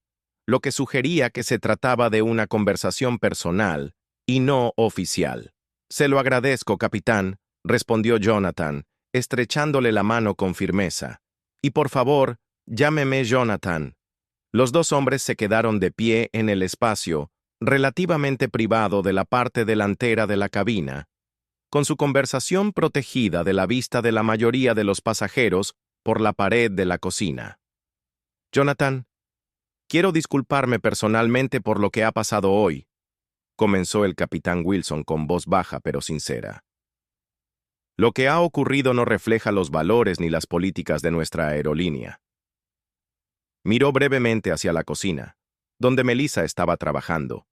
Speaker 2: lo que sugería que se trataba de una conversación personal y no oficial. Se lo agradezco, capitán, respondió Jonathan, estrechándole la mano con firmeza. Y por favor, llámeme Jonathan. Los dos hombres se quedaron de pie en el espacio, relativamente privado de la parte delantera de la cabina, con su conversación protegida de la vista de la mayoría de los pasajeros por la pared de la cocina. Jonathan, quiero disculparme personalmente por lo que ha pasado hoy, comenzó el capitán Wilson con voz baja pero sincera. Lo que ha ocurrido no refleja los valores ni las políticas de nuestra aerolínea. Miró brevemente hacia la cocina, donde Melissa estaba trabajando,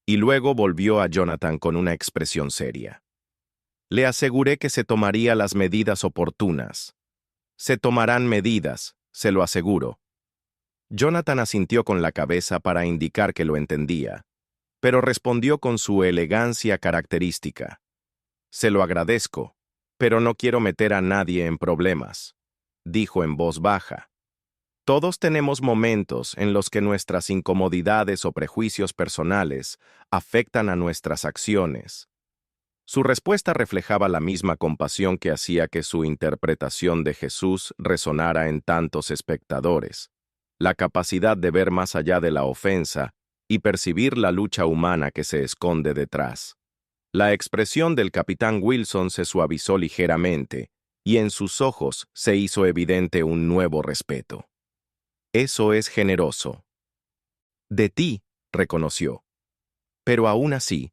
Speaker 2: y luego volvió a Jonathan con una expresión seria. Le aseguré que se tomaría las medidas oportunas. Se tomarán medidas, se lo aseguro. Jonathan asintió con la cabeza para indicar que lo entendía, pero respondió con su elegancia característica. Se lo agradezco, pero no quiero meter a nadie en problemas, dijo en voz baja. Todos tenemos momentos en los que nuestras incomodidades o prejuicios personales afectan a nuestras acciones. Su respuesta reflejaba la misma compasión que hacía que su interpretación de Jesús resonara en tantos espectadores, la capacidad de ver más allá de la ofensa y percibir la lucha humana que se esconde detrás. La expresión del capitán Wilson se suavizó ligeramente, y en sus ojos se hizo evidente un nuevo respeto. Eso es generoso. De ti, reconoció. Pero aún así,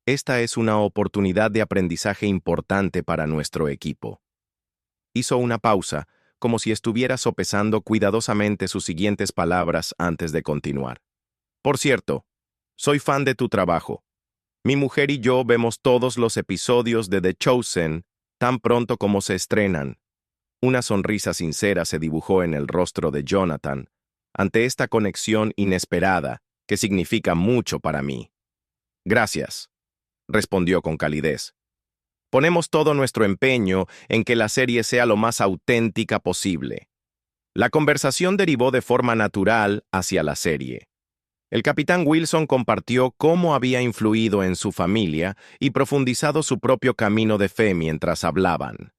Speaker 2: esta es una oportunidad de aprendizaje importante para nuestro equipo. Hizo una pausa, como si estuviera sopesando cuidadosamente sus siguientes palabras antes de continuar. Por cierto, soy fan de tu trabajo. Mi mujer y yo vemos todos los episodios de The Chosen tan pronto como se estrenan. Una sonrisa sincera se dibujó en el rostro de Jonathan ante esta conexión inesperada que significa mucho para mí. Gracias, respondió con calidez. Ponemos todo nuestro empeño en que la serie sea lo más auténtica posible. La conversación derivó de forma natural hacia la serie. El capitán Wilson compartió cómo había influido en su familia y profundizado su propio camino de fe mientras hablaban.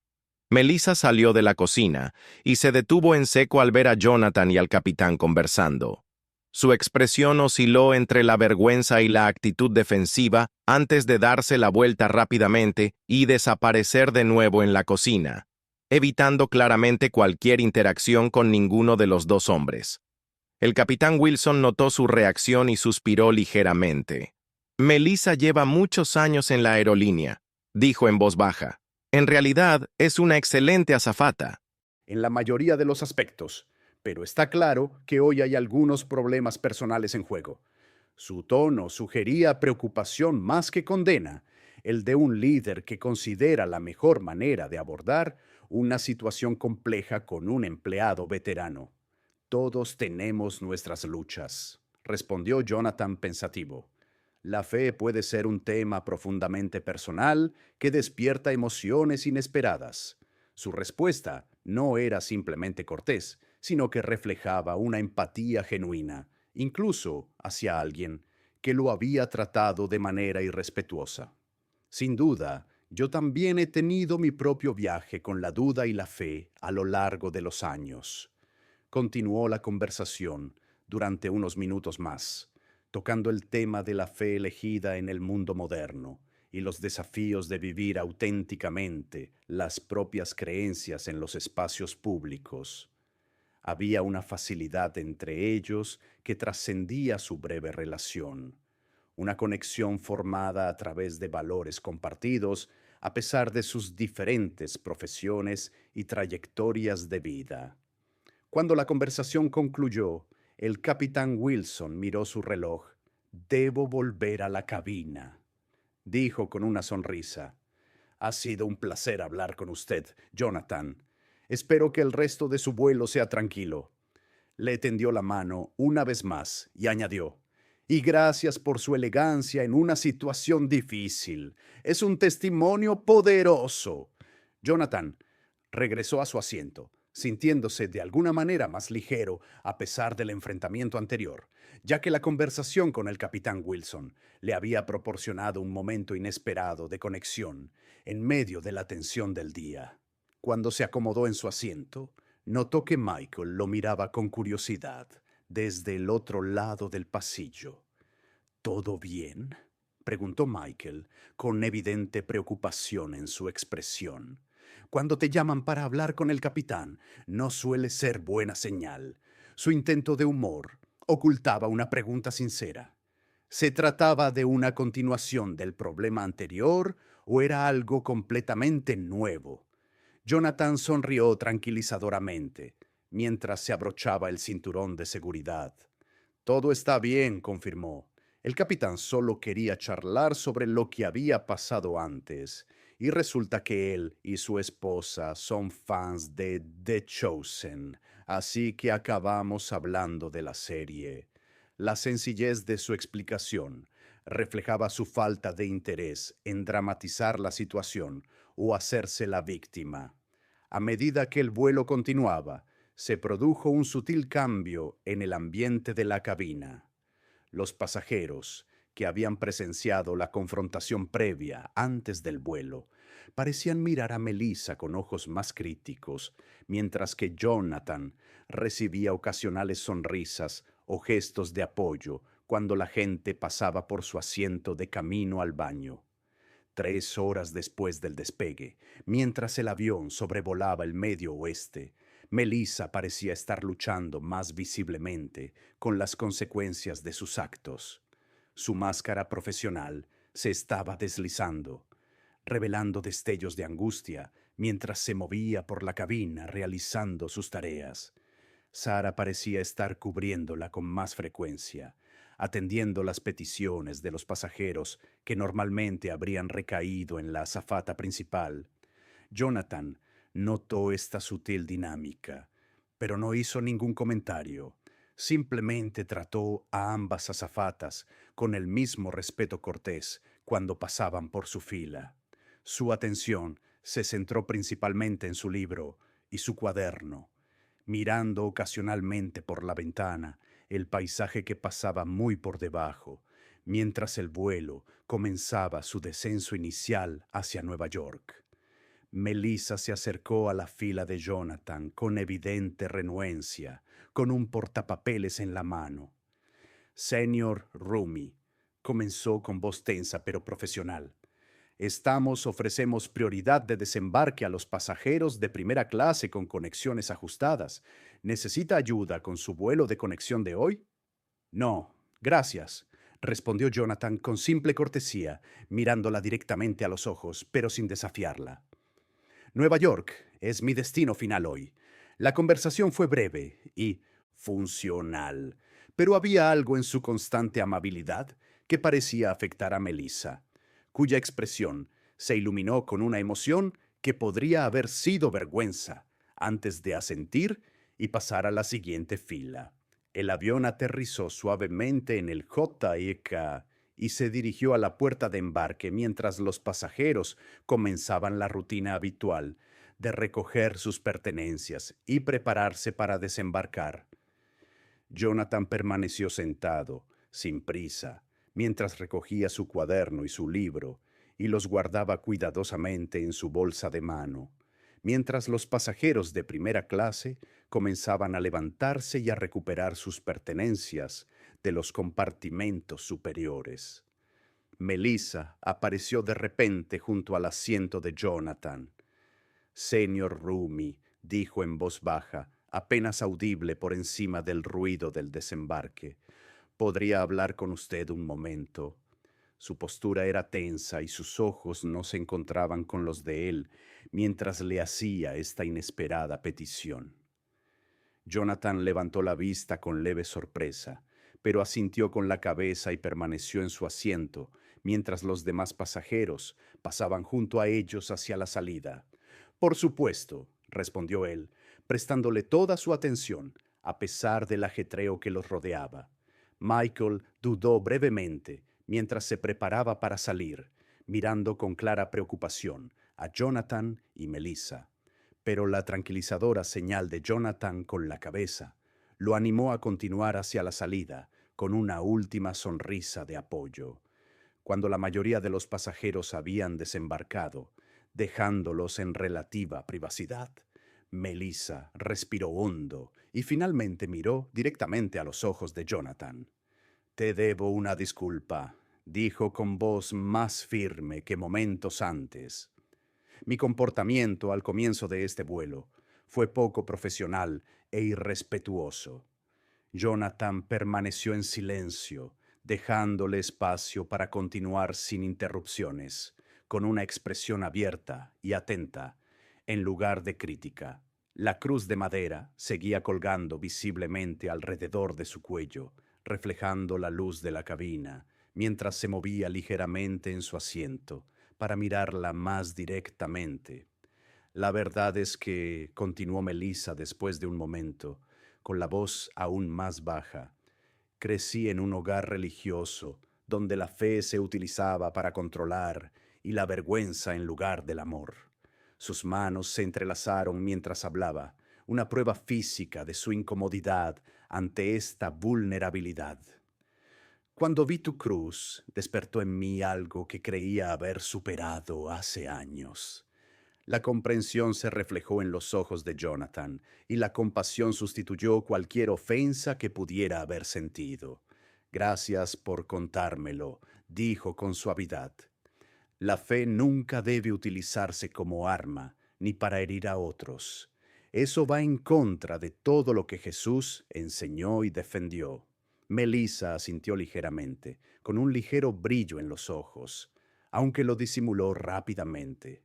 Speaker 2: Melissa salió de la cocina y se detuvo en seco al ver a Jonathan y al capitán conversando. Su expresión osciló entre la vergüenza y la actitud defensiva antes de darse la vuelta rápidamente y desaparecer de nuevo en la cocina, evitando claramente cualquier interacción con ninguno de los dos hombres. El capitán Wilson notó su reacción y suspiró ligeramente. Melissa lleva muchos años en la aerolínea, dijo en voz baja. En realidad, es una excelente azafata.
Speaker 1: En la mayoría de los aspectos, pero está claro que hoy hay algunos problemas personales en juego. Su tono sugería preocupación más que condena, el de un líder que considera la mejor manera de abordar una situación compleja con un empleado veterano. Todos tenemos nuestras luchas, respondió Jonathan pensativo. La fe puede ser un tema profundamente personal que despierta emociones inesperadas. Su respuesta no era simplemente cortés, sino que reflejaba una empatía genuina, incluso hacia alguien que lo había tratado de manera irrespetuosa. Sin duda, yo también he tenido mi propio viaje con la duda y la fe a lo largo de los años. Continuó la conversación durante unos minutos más, tocando el tema de la fe elegida en el mundo moderno y los desafíos de vivir auténticamente las propias creencias en los espacios públicos. Había una facilidad entre ellos que trascendía su breve relación, una conexión formada a través de valores compartidos a pesar de sus diferentes profesiones y trayectorias de vida. Cuando la conversación concluyó, el capitán Wilson miró su reloj. «Debo volver a la cabina», dijo con una sonrisa. «Ha sido un placer hablar con usted, Jonathan. Espero que el resto de su vuelo sea tranquilo». Le tendió la mano una vez más y añadió: «Y gracias por su elegancia en una situación difícil. Es un testimonio poderoso». Jonathan regresó a su asiento, sintiéndose de alguna manera más ligero a pesar del enfrentamiento anterior, ya que la conversación con el capitán Wilson le había proporcionado un momento inesperado de conexión en medio de la tensión del día. Cuando se acomodó en su asiento, notó que Michael lo miraba con curiosidad desde el otro lado del pasillo. ¿Todo bien?, preguntó Michael, con evidente preocupación en su expresión. Cuando te llaman para hablar con el capitán, no suele ser buena señal. Su intento de humor ocultaba una pregunta sincera. ¿Se trataba de una continuación del problema anterior o era algo completamente nuevo? Jonathan sonrió tranquilizadoramente mientras se abrochaba el cinturón de seguridad. Todo está bien, confirmó. El capitán solo quería charlar sobre lo que había pasado antes, y resulta que él y su esposa son fans de The Chosen, así que acabamos hablando de la serie. La sencillez de su explicación reflejaba su falta de interés en dramatizar la situación o hacerse la víctima. A medida que el vuelo continuaba, se produjo un sutil cambio en el ambiente de la cabina. Los pasajeros, que habían presenciado la confrontación previa antes del vuelo, parecían mirar a Melissa con ojos más críticos, mientras que Jonathan recibía ocasionales sonrisas o gestos de apoyo cuando la gente pasaba por su asiento de camino al baño. 3 horas después del despegue, mientras el avión sobrevolaba el medio oeste, Melissa parecía estar luchando más visiblemente con las consecuencias de sus actos. Su máscara profesional se estaba deslizando, revelando destellos de angustia mientras se movía por la cabina realizando sus tareas. Sara parecía estar cubriéndola con más frecuencia, atendiendo las peticiones de los pasajeros que normalmente habrían recaído en la azafata principal. Jonathan notó esta sutil dinámica, pero no hizo ningún comentario. Simplemente trató a ambas azafatas con el mismo respeto cortés cuando pasaban por su fila. Su atención se centró principalmente en su libro y su cuaderno, mirando ocasionalmente por la ventana el paisaje que pasaba muy por debajo, mientras el vuelo comenzaba su descenso inicial hacia Nueva York. Melissa se acercó a la fila de Jonathan con evidente renuencia, con un portapapeles en la mano. Señor Rumi, comenzó con voz tensa pero profesional. Ofrecemos prioridad de desembarque a los pasajeros de primera clase con conexiones ajustadas. ¿Necesita ayuda con su vuelo de conexión de hoy? No, gracias, respondió Jonathan con simple cortesía, mirándola directamente a los ojos, pero sin desafiarla. Nueva York es mi destino final hoy. La conversación fue breve y funcional, pero había algo en su constante amabilidad que parecía afectar a Melissa, cuya expresión se iluminó con una emoción que podría haber sido vergüenza antes de asentir y pasar a la siguiente fila. El avión aterrizó suavemente en el JFK y se dirigió a la puerta de embarque mientras los pasajeros comenzaban la rutina habitual de recoger sus pertenencias y prepararse para desembarcar. Jonathan permaneció sentado, sin prisa, mientras recogía su cuaderno y su libro y los guardaba cuidadosamente en su bolsa de mano, mientras los pasajeros de primera clase comenzaban a levantarse y a recuperar sus pertenencias de los compartimentos superiores. Melissa apareció de repente junto al asiento de Jonathan. Señor Rumi, dijo en voz baja, apenas audible por encima del ruido del desembarque, ¿podría hablar con usted un momento? Su postura era tensa y sus ojos no se encontraban con los de él mientras le hacía esta inesperada petición. Jonathan levantó la vista con leve sorpresa, pero asintió con la cabeza y permaneció en su asiento, mientras los demás pasajeros pasaban junto a ellos hacia la salida. Por supuesto, respondió él, prestándole toda su atención, a pesar del ajetreo que los rodeaba. Michael dudó brevemente mientras se preparaba para salir, mirando con clara preocupación a Jonathan y Melissa. pero la tranquilizadora señal de Jonathan con la cabeza lo animó a continuar hacia la salida con una última sonrisa de apoyo. Cuando la mayoría de los pasajeros habían desembarcado, dejándolos en relativa privacidad, Melissa respiró hondo y finalmente miró directamente a los ojos de Jonathan. «Te debo una disculpa», dijo con voz más firme que momentos antes. «Mi comportamiento al comienzo de este vuelo fue poco profesional e irrespetuoso». Jonathan permaneció en silencio, dejándole espacio para continuar sin interrupciones, con una expresión abierta y atenta, en lugar de crítica. La cruz de madera seguía colgando visiblemente alrededor de su cuello, reflejando la luz de la cabina, mientras se movía ligeramente en su asiento, para mirarla más directamente. «La verdad es que», continuó Melissa después de un momento, con la voz aún más baja, «crecí en un hogar religioso donde la fe se utilizaba para controlar y la vergüenza en lugar del amor». Sus manos se entrelazaron mientras hablaba, una prueba física de su incomodidad ante esta vulnerabilidad. «Cuando vi tu cruz, despertó en mí algo que creía haber superado hace años». La comprensión se reflejó en los ojos de Jonathan, y la compasión sustituyó cualquier ofensa que pudiera haber sentido. «Gracias por contármelo», dijo con suavidad. «La fe nunca debe utilizarse como arma, ni para herir a otros. Eso va en contra de todo lo que Jesús enseñó y defendió». Melissa asintió ligeramente, con un ligero brillo en los ojos, aunque lo disimuló rápidamente.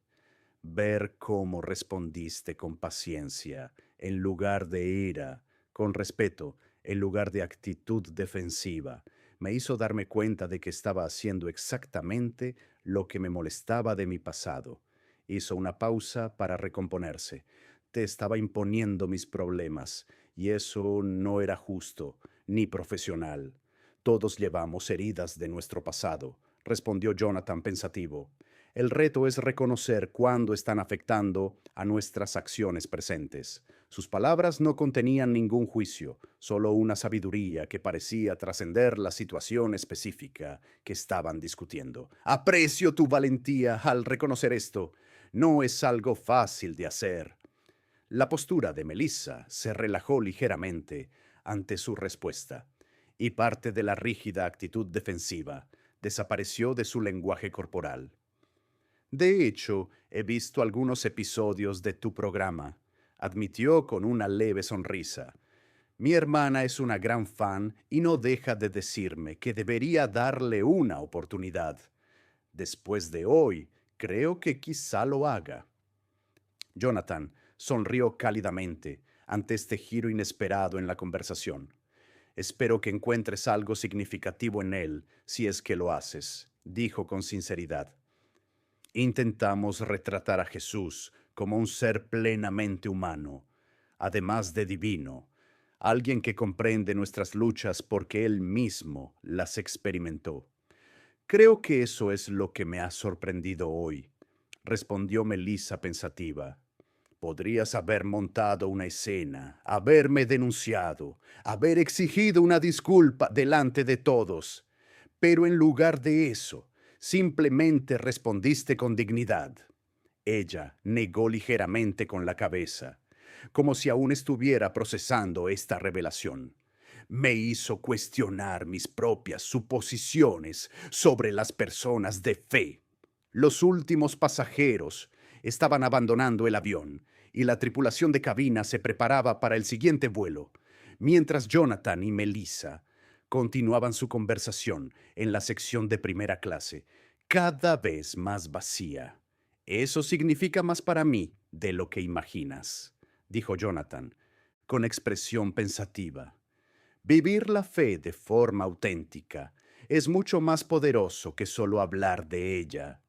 Speaker 1: «Ver cómo respondiste con paciencia, en lugar de ira, con respeto, en lugar de actitud defensiva, me hizo darme cuenta de que estaba haciendo exactamente lo que me molestaba de mi pasado». Hizo una pausa para recomponerse. «Te estaba imponiendo mis problemas, y eso no era justo, ni profesional. Todos llevamos heridas de nuestro pasado», respondió Jonathan pensativo. «El reto es reconocer cuándo están afectando a nuestras acciones presentes». Sus palabras no contenían ningún juicio, solo una sabiduría que parecía trascender la situación específica que estaban discutiendo. «Aprecio tu valentía al reconocer esto. No es algo fácil de hacer». La postura de Melissa se relajó ligeramente ante su respuesta, y parte de la rígida actitud defensiva desapareció de su lenguaje corporal. «De hecho, he visto algunos episodios de tu programa», admitió con una leve sonrisa. «Mi hermana es una gran fan y no deja de decirme que debería darle una oportunidad. Después de hoy, creo que quizá lo haga». Jonathan sonrió cálidamente ante este giro inesperado en la conversación. «Espero que encuentres algo significativo en él si es que lo haces», dijo con sinceridad. «Intentamos retratar a Jesús como un ser plenamente humano, además de divino, alguien que comprende nuestras luchas porque él mismo las experimentó». «Creo que eso es lo que me ha sorprendido hoy», respondió Melissa pensativa. «Podrías haber montado una escena, haberme denunciado, haber exigido una disculpa delante de todos, pero en lugar de eso, simplemente respondiste con dignidad». Ella negó ligeramente con la cabeza, como si aún estuviera procesando esta revelación. «Me hizo cuestionar mis propias suposiciones sobre las personas de fe». Los últimos pasajeros estaban abandonando el avión y la tripulación de cabina se preparaba para el siguiente vuelo, mientras Jonathan y Melissa continuaban su conversación en la sección de primera clase, cada vez más vacía. «Eso significa más para mí de lo que imaginas», dijo Jonathan, con expresión pensativa. «Vivir la fe de forma auténtica es mucho más poderoso que solo hablar de ella».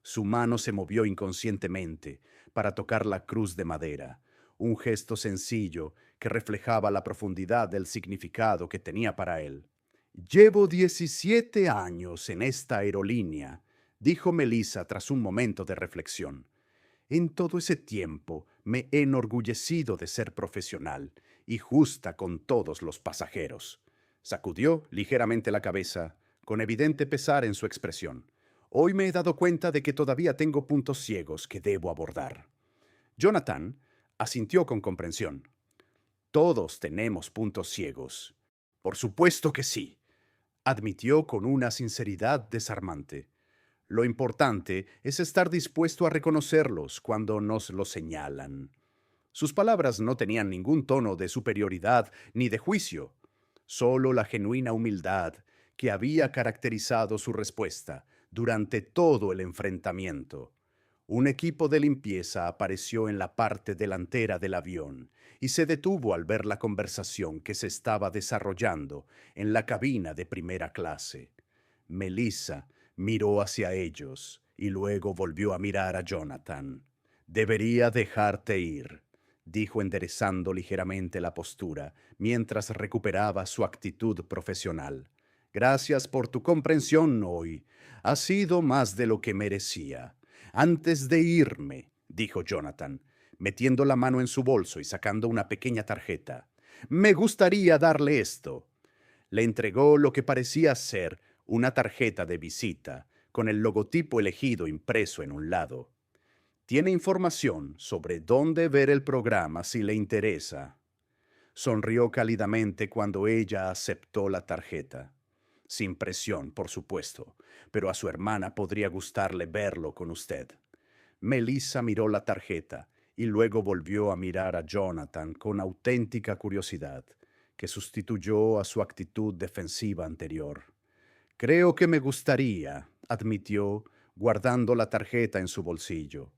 Speaker 1: Su mano se movió inconscientemente para tocar la cruz de madera, un gesto sencillo que reflejaba la profundidad del significado que tenía para él. «Llevo 17 años en esta aerolínea», dijo Melissa tras un momento de reflexión. «En todo ese tiempo Me he enorgullecido de ser profesional y justa con todos los pasajeros. Sacudió ligeramente la cabeza, con evidente pesar en su expresión. Hoy me he dado cuenta de que todavía tengo puntos ciegos que debo abordar. Jonathan asintió con comprensión. Todos tenemos puntos ciegos. Por supuesto que sí, admitió con una sinceridad desarmante. Lo importante es estar dispuesto a reconocerlos cuando nos los señalan. Sus palabras no tenían ningún tono de superioridad ni de juicio, solo la genuina humildad que había caracterizado su respuesta durante todo el enfrentamiento. Un equipo de limpieza apareció en la parte delantera del avión y se detuvo al ver la conversación que se estaba desarrollando en la cabina de primera clase. Melissa miró hacia ellos y luego volvió a mirar a Jonathan. Debería dejarte ir, dijo enderezando ligeramente la postura mientras recuperaba su actitud profesional. Gracias por tu comprensión hoy. Ha sido más de lo que merecía. Antes de irme, dijo Jonathan, metiendo la mano en su bolso y sacando una pequeña tarjeta, me gustaría darle esto. Le entregó lo que parecía ser una tarjeta de visita con el logotipo elegido impreso en un lado. Tiene información sobre dónde ver el programa si le interesa. Sonrió cálidamente cuando ella aceptó la tarjeta. Sin presión, por supuesto, pero a su hermana podría gustarle verlo con usted. Melissa miró la tarjeta y luego volvió a mirar a Jonathan con auténtica curiosidad, que sustituyó a su actitud defensiva anterior. Creo que me gustaría, admitió, guardando la tarjeta en su bolsillo.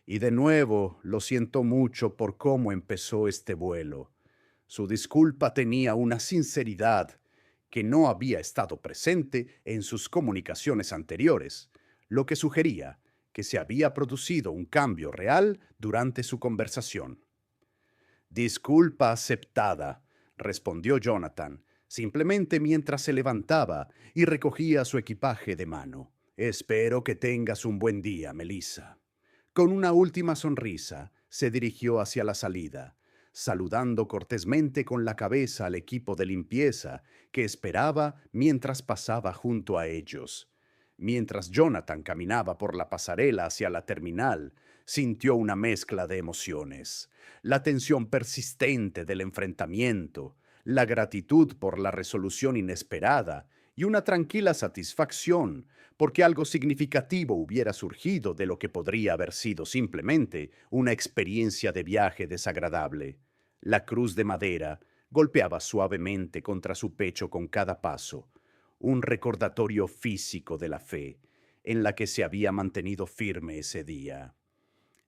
Speaker 1: Y de nuevo, lo siento mucho por cómo empezó este vuelo. Su disculpa tenía una sinceridad que no había estado presente en sus comunicaciones anteriores, lo que sugería que se había producido un cambio real durante su conversación. Disculpa aceptada, respondió Jonathan, simplemente mientras se levantaba y recogía su equipaje de mano. Espero que tengas un buen día, Melissa. Con una última sonrisa, se dirigió hacia la salida, saludando cortésmente con la cabeza al equipo de limpieza que esperaba mientras pasaba junto a ellos. Mientras Jonathan caminaba por la pasarela hacia la terminal, sintió una mezcla de emociones: la tensión persistente del enfrentamiento, la gratitud por la resolución inesperada y una tranquila satisfacción porque algo significativo hubiera surgido de lo que podría haber sido simplemente una experiencia de viaje desagradable. La cruz de madera golpeaba suavemente contra su pecho con cada paso, un recordatorio físico de la fe en la que se había mantenido firme ese día.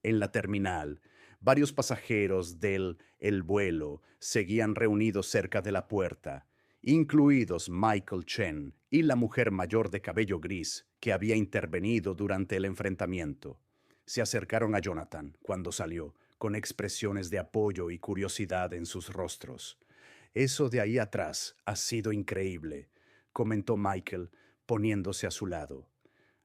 Speaker 1: En la terminal, varios pasajeros del El Vuelo seguían reunidos cerca de la puerta, incluidos Michael Chen y la mujer mayor de cabello gris que había intervenido durante el enfrentamiento. Se acercaron a Jonathan cuando salió, con expresiones de apoyo y curiosidad en sus rostros. Eso de ahí atrás ha sido increíble, comentó Michael, poniéndose a su lado.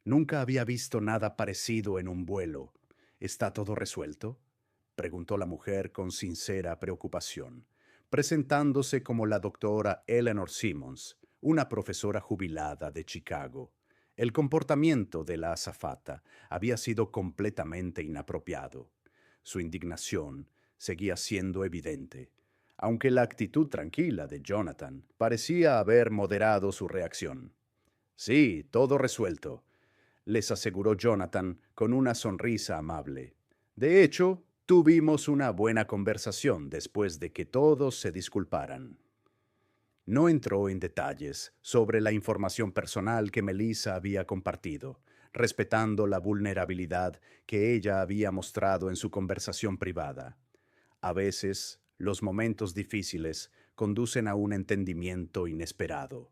Speaker 1: Nunca había visto nada parecido en un vuelo. ¿Está todo resuelto?, preguntó la mujer con sincera preocupación, presentándose como la doctora Eleanor Simmons, una profesora jubilada de Chicago. El comportamiento de la azafata había sido completamente inapropiado. Su indignación seguía siendo evidente, aunque la actitud tranquila de Jonathan parecía haber moderado su reacción. Sí, todo resuelto, les aseguró Jonathan con una sonrisa amable. De hecho, tuvimos una buena conversación después de que todos se disculparan. No entró en detalles sobre la información personal que Melissa había compartido, respetando la vulnerabilidad que ella había mostrado en su conversación privada. A veces, los momentos difíciles conducen a un entendimiento inesperado.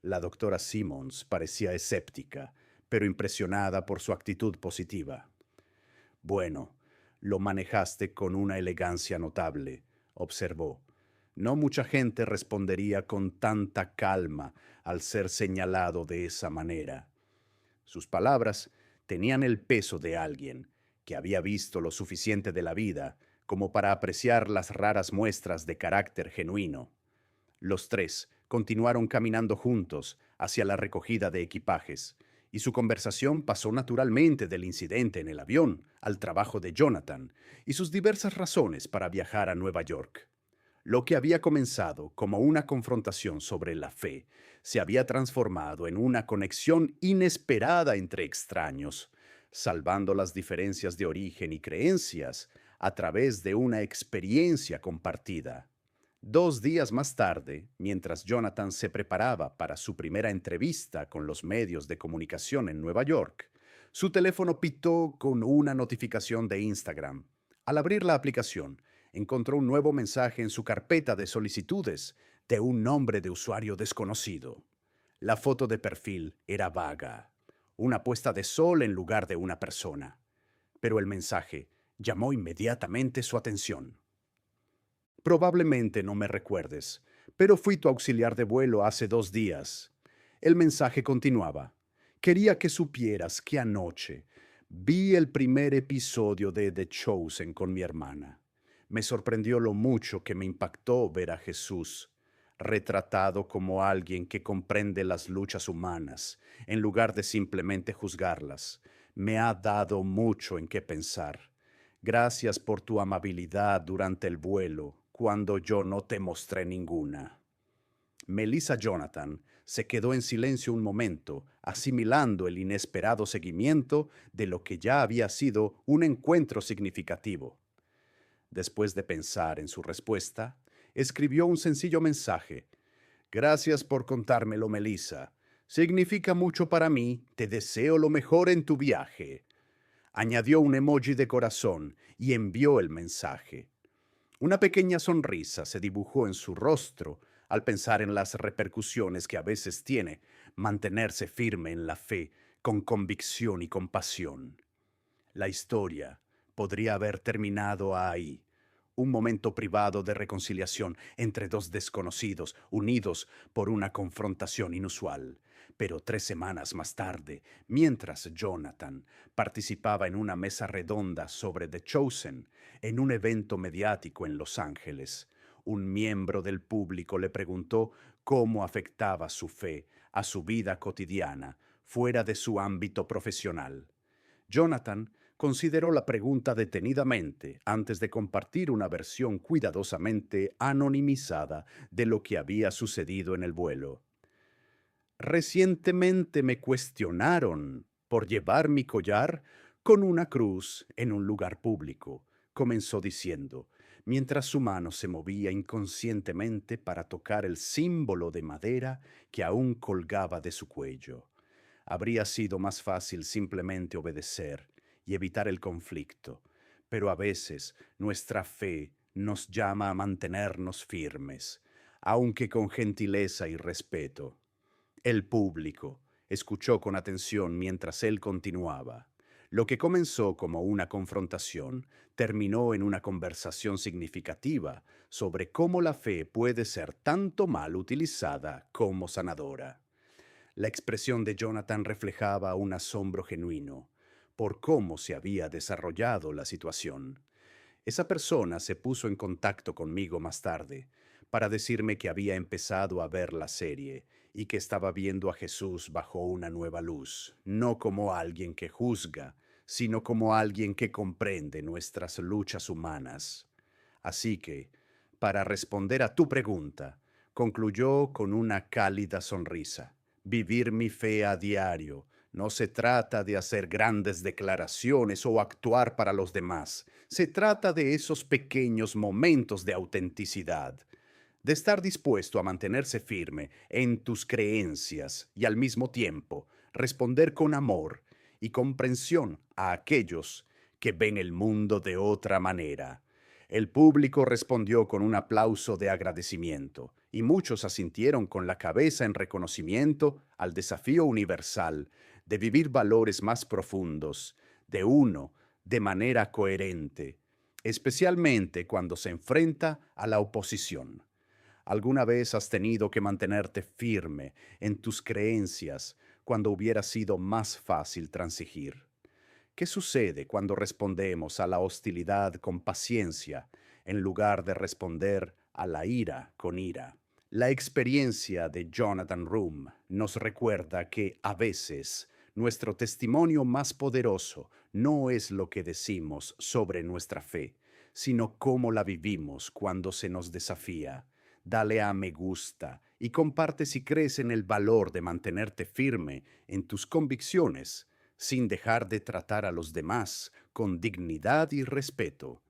Speaker 1: La doctora Simmons parecía escéptica, pero impresionada por su actitud positiva. Bueno, lo manejaste con una elegancia notable, observó. No mucha gente respondería con tanta calma al ser señalado de esa manera. Sus palabras tenían el peso de alguien que había visto lo suficiente de la vida como para apreciar las raras muestras de carácter genuino. Los tres continuaron caminando juntos hacia la recogida de equipajes, y su conversación pasó naturalmente del incidente en el avión al trabajo de Jonathan y sus diversas razones para viajar a Nueva York. Lo que había comenzado como una confrontación sobre la fe se había transformado en una conexión inesperada entre extraños, salvando las diferencias de origen y creencias a través de una experiencia compartida. 2 días más tarde, mientras Jonathan se preparaba para su primera entrevista con los medios de comunicación en Nueva York, su teléfono pitó con una notificación de Instagram. Al abrir la aplicación, encontró un nuevo mensaje en su carpeta de solicitudes de un nombre de usuario desconocido. La foto de perfil era vaga, una puesta de sol en lugar de una persona, pero el mensaje llamó inmediatamente su atención. Probablemente no me recuerdes, pero fui tu auxiliar de vuelo hace 2 días. El mensaje continuaba. Quería que supieras que anoche vi el primer episodio de The Chosen con mi hermana. Me sorprendió lo mucho que me impactó ver a Jesús retratado como alguien que comprende las luchas humanas, en lugar de simplemente juzgarlas. Me ha dado mucho en qué pensar. Gracias por tu amabilidad durante el vuelo, cuando yo no te mostré ninguna. Melissa Jonathan se quedó en silencio un momento, asimilando el inesperado seguimiento de lo que ya había sido un encuentro significativo. Después de pensar en su respuesta, escribió un sencillo mensaje. Gracias por contármelo, Melissa. Significa mucho para mí. Te deseo lo mejor en tu viaje. Añadió un emoji de corazón y envió el mensaje. Una pequeña sonrisa se dibujó en su rostro al pensar en las repercusiones que a veces tiene mantenerse firme en la fe con convicción y compasión. La historia podría haber terminado ahí, un momento privado de reconciliación entre dos desconocidos unidos por una confrontación inusual. Pero 3 semanas más tarde, mientras Jonathan participaba en una mesa redonda sobre The Chosen, en un evento mediático en Los Ángeles, un miembro del público le preguntó cómo afectaba su fe a su vida cotidiana fuera de su ámbito profesional. Jonathan consideró la pregunta detenidamente antes de compartir una versión cuidadosamente anonimizada de lo que había sucedido en el vuelo. Recientemente me cuestionaron por llevar mi collar con una cruz en un lugar público, comenzó diciendo, mientras su mano se movía inconscientemente para tocar el símbolo de madera que aún colgaba de su cuello. Habría sido más fácil simplemente obedecer y evitar el conflicto, pero a veces nuestra fe nos llama a mantenernos firmes, aunque con gentileza y respeto. El público escuchó con atención mientras él continuaba. Lo que comenzó como una confrontación terminó en una conversación significativa sobre cómo la fe puede ser tanto mal utilizada como sanadora. La expresión de Jonathan reflejaba un asombro genuino por cómo se había desarrollado la situación. Esa persona se puso en contacto conmigo más tarde para decirme que había empezado a ver la serie y que estaba viendo a Jesús bajo una nueva luz, no como alguien que juzga, sino como alguien que comprende nuestras luchas humanas. Así que, para responder a tu pregunta, concluyó con una cálida sonrisa. Vivir mi fe a diario no se trata de hacer grandes declaraciones o actuar para los demás. Se trata de esos pequeños momentos de autenticidad, de estar dispuesto a mantenerse firme en tus creencias y al mismo tiempo responder con amor y comprensión a aquellos que ven el mundo de otra manera. El público respondió con un aplauso de agradecimiento y muchos asintieron con la cabeza en reconocimiento al desafío universal de vivir valores más profundos, de uno, de manera coherente, especialmente cuando se enfrenta a la oposición. ¿Alguna vez has tenido que mantenerte firme en tus creencias cuando hubiera sido más fácil transigir? ¿Qué sucede cuando respondemos a la hostilidad con paciencia en lugar de responder a la ira con ira? La experiencia de Jonathan Room nos recuerda que a veces nuestro testimonio más poderoso no es lo que decimos sobre nuestra fe, sino cómo la vivimos cuando se nos desafía. Dale a me gusta y comparte si crees en el valor de mantenerte firme en tus convicciones sin dejar de tratar a los demás con dignidad y respeto.